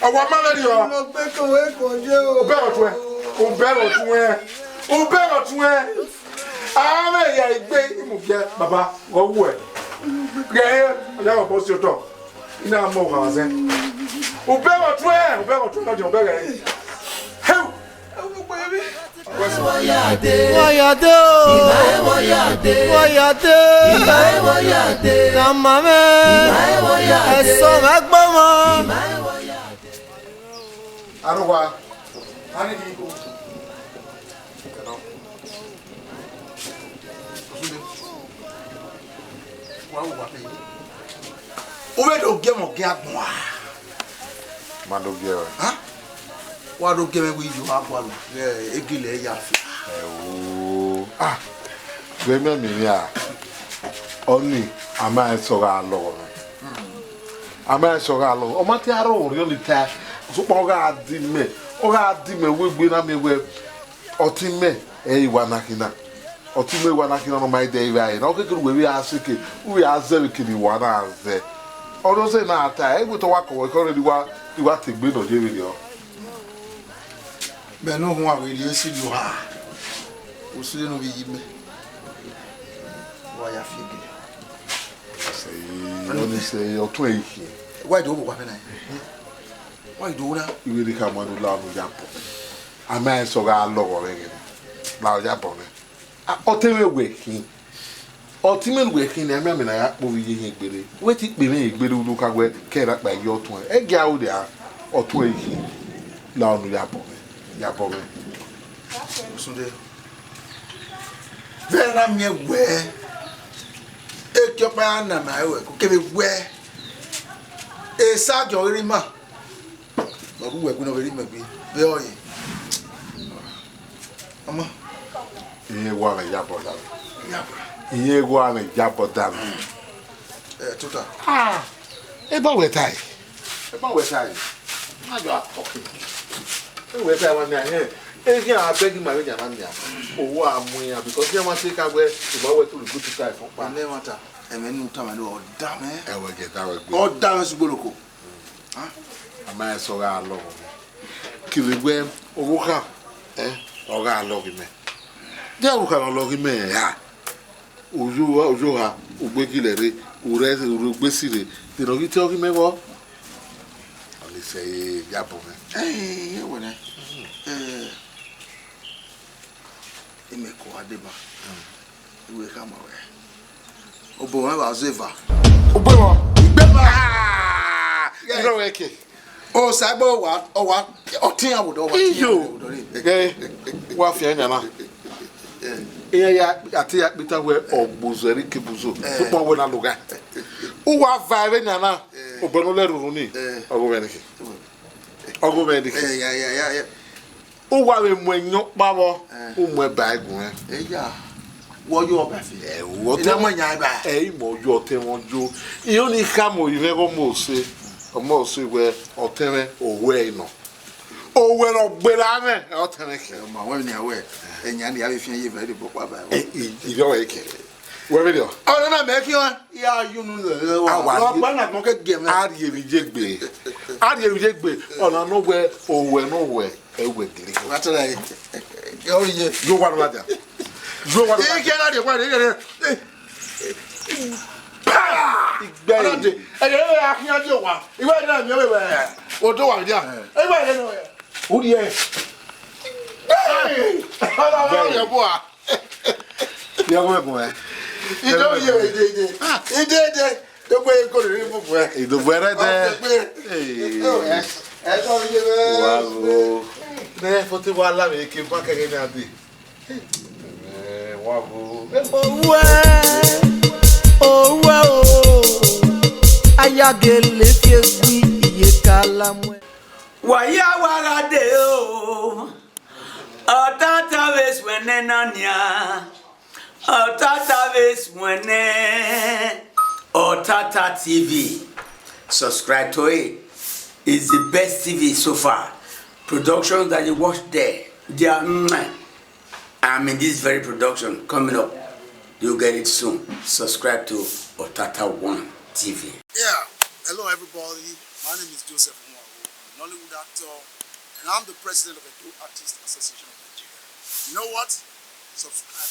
Ọwọ́ amálẹ́rì ọ. Mo gbé kan wé kan ṣe o. O bẹ̀rọ̀ tún ẹ. O bẹ̀rọ̀ tún ẹ. O bẹ̀rọ̀ tún ẹ. Àwọn ẹ̀yà ìgbé ìmùgbẹ́ bàbá wọ́n wù ẹ̀. Gẹ̀ẹ́ ọ̀yá ọ̀bọ̀ sí ọ̀tọ̀. Iná mọ̀ ọ̀gá wá sẹ́. O bẹ̀rọ̀ tún ẹ. O bẹ̀rọ̀ tún ẹ lọ́jọ́ bẹ̀rẹ̀ ẹ̀. Hẹ́wù. Wọ́yàdé o, wọ́yàdé, kàmámẹ́, ẹ̀sọ́ mẹ́gbọ́mọ́. Arúgbó, a ní kí n kó. O bɛ do gɛmɔ gɛ agbɔn wa. Ma do gɛ o. Wa do gɛmɛ wi ju agbɔn la. Egile ya fi. Ah, gbẹmẹ mi ni a ọni a máa sọ̀rọ̀ àlọ a máa sọ̀rọ̀ àlọ ọmọ tí a rọ òun yóò lè ta sọpọ ọgá àdìmẹ wégbé náà mi wẹ ọtí mẹ ẹ ìwà nàkínà ọtí mẹ ìwà nàkínà ọmọ ẹdẹ ìwà yẹn náà kékeré wẹwẹ àṣekè wíwẹ àzẹrẹ kìnnì wà náà zẹ ọdún sẹyìn náà ta ẹ gbẹtọ wa kọwé kọrẹ ni wa tẹgbẹ náà jẹ wẹrẹ ọ. Bẹ́ẹ̀ ní òun àwọn ènìyàn sì lù hà. Osule no bi yime. Wa ya fi gele. Sei, oni sei, o tu ehi. Why do wo kwa pe na? Why do na? Iwe di ka mo do la no japo. Ama so ga lo go re. La japo ne. O te we ki. O ti me we ki na me na ya po wi ye gbere. We ti pe me gbere ulu ka gwe ke ra pa yo tun. E ga o de a o tu ehi. La no japo. Japo me. Sunde. Vera mi we e kyo pa na ma we ko ke be we e sa jo ri ma no ru we ku no ri ma gbe be oyi ama iye wa na japo da iye wa na japo da tuta e ba we tai ma jo okay e we tai wa na he e a beg my way na nya owo amuya because they want take agbe iba we to go to tie fun pa le mata e me nu ta ma do oda me e we get that we oda me sugboloko ama so ga lo kilegbe owo kan o ga lo gi me de o ka lo gi me ya ojo ha ogbe kilere ure gbe sire de no gi te o gi me bo ali say yabo me e we na imeko adeba iwe kama we obo wọn bá zeva ogbemo iro eke o sagbo wa otin awodo wa iyo wa fi anya na ihe ya ati ya pita we ogbozeri kebuzo to pon we na luga o wa vibe nya na obono le ruru ni ogo benike ya o wa we mo enyo pawo o mo ba egun ya wo yo ba fi wo te mo nya ba mo yo te won jo iyo ni ka mo ire go mo se we otere owe ino Oh, well, Belame, I'll tell you. When you're aware, and you're very book. You know, where video? Oh, no, make you. Yeah, you know, I'm not game. How do you reject me? How do you reject me? Oh, no, nowhere, oh, well, nowhere. What's like? You want that? You want that? You cannot get it. Ayagele fieswi iye kalamwe. Waya waradeo. Otatatv wenenania. Otatatv wene. Otatatv. Subscribe to it. It's the best TV so far. Productions that you watch there. They are I'm in this very production coming up. You'll get it soon. Subscribe to Otatatv TV. Yeah, hello everybody. My name is Joseph Ohue, Nollywood actor, and I'm the president of the Group Artists Association of Nigeria. You know what? Subscribe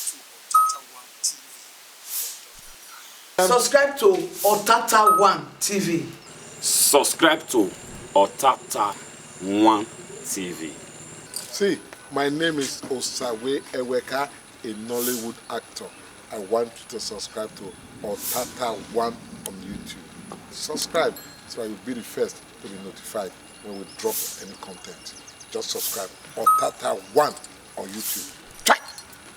to Otatatv TV. Subscribe to Otatatv TV. See, my name is Ohue Eweka, a Nollywood actor. I want you to subscribe to Otatatv on YouTube. Subscribe so you'll be the first to be notified when we drop any content. Just subscribe Otatatv on YouTube.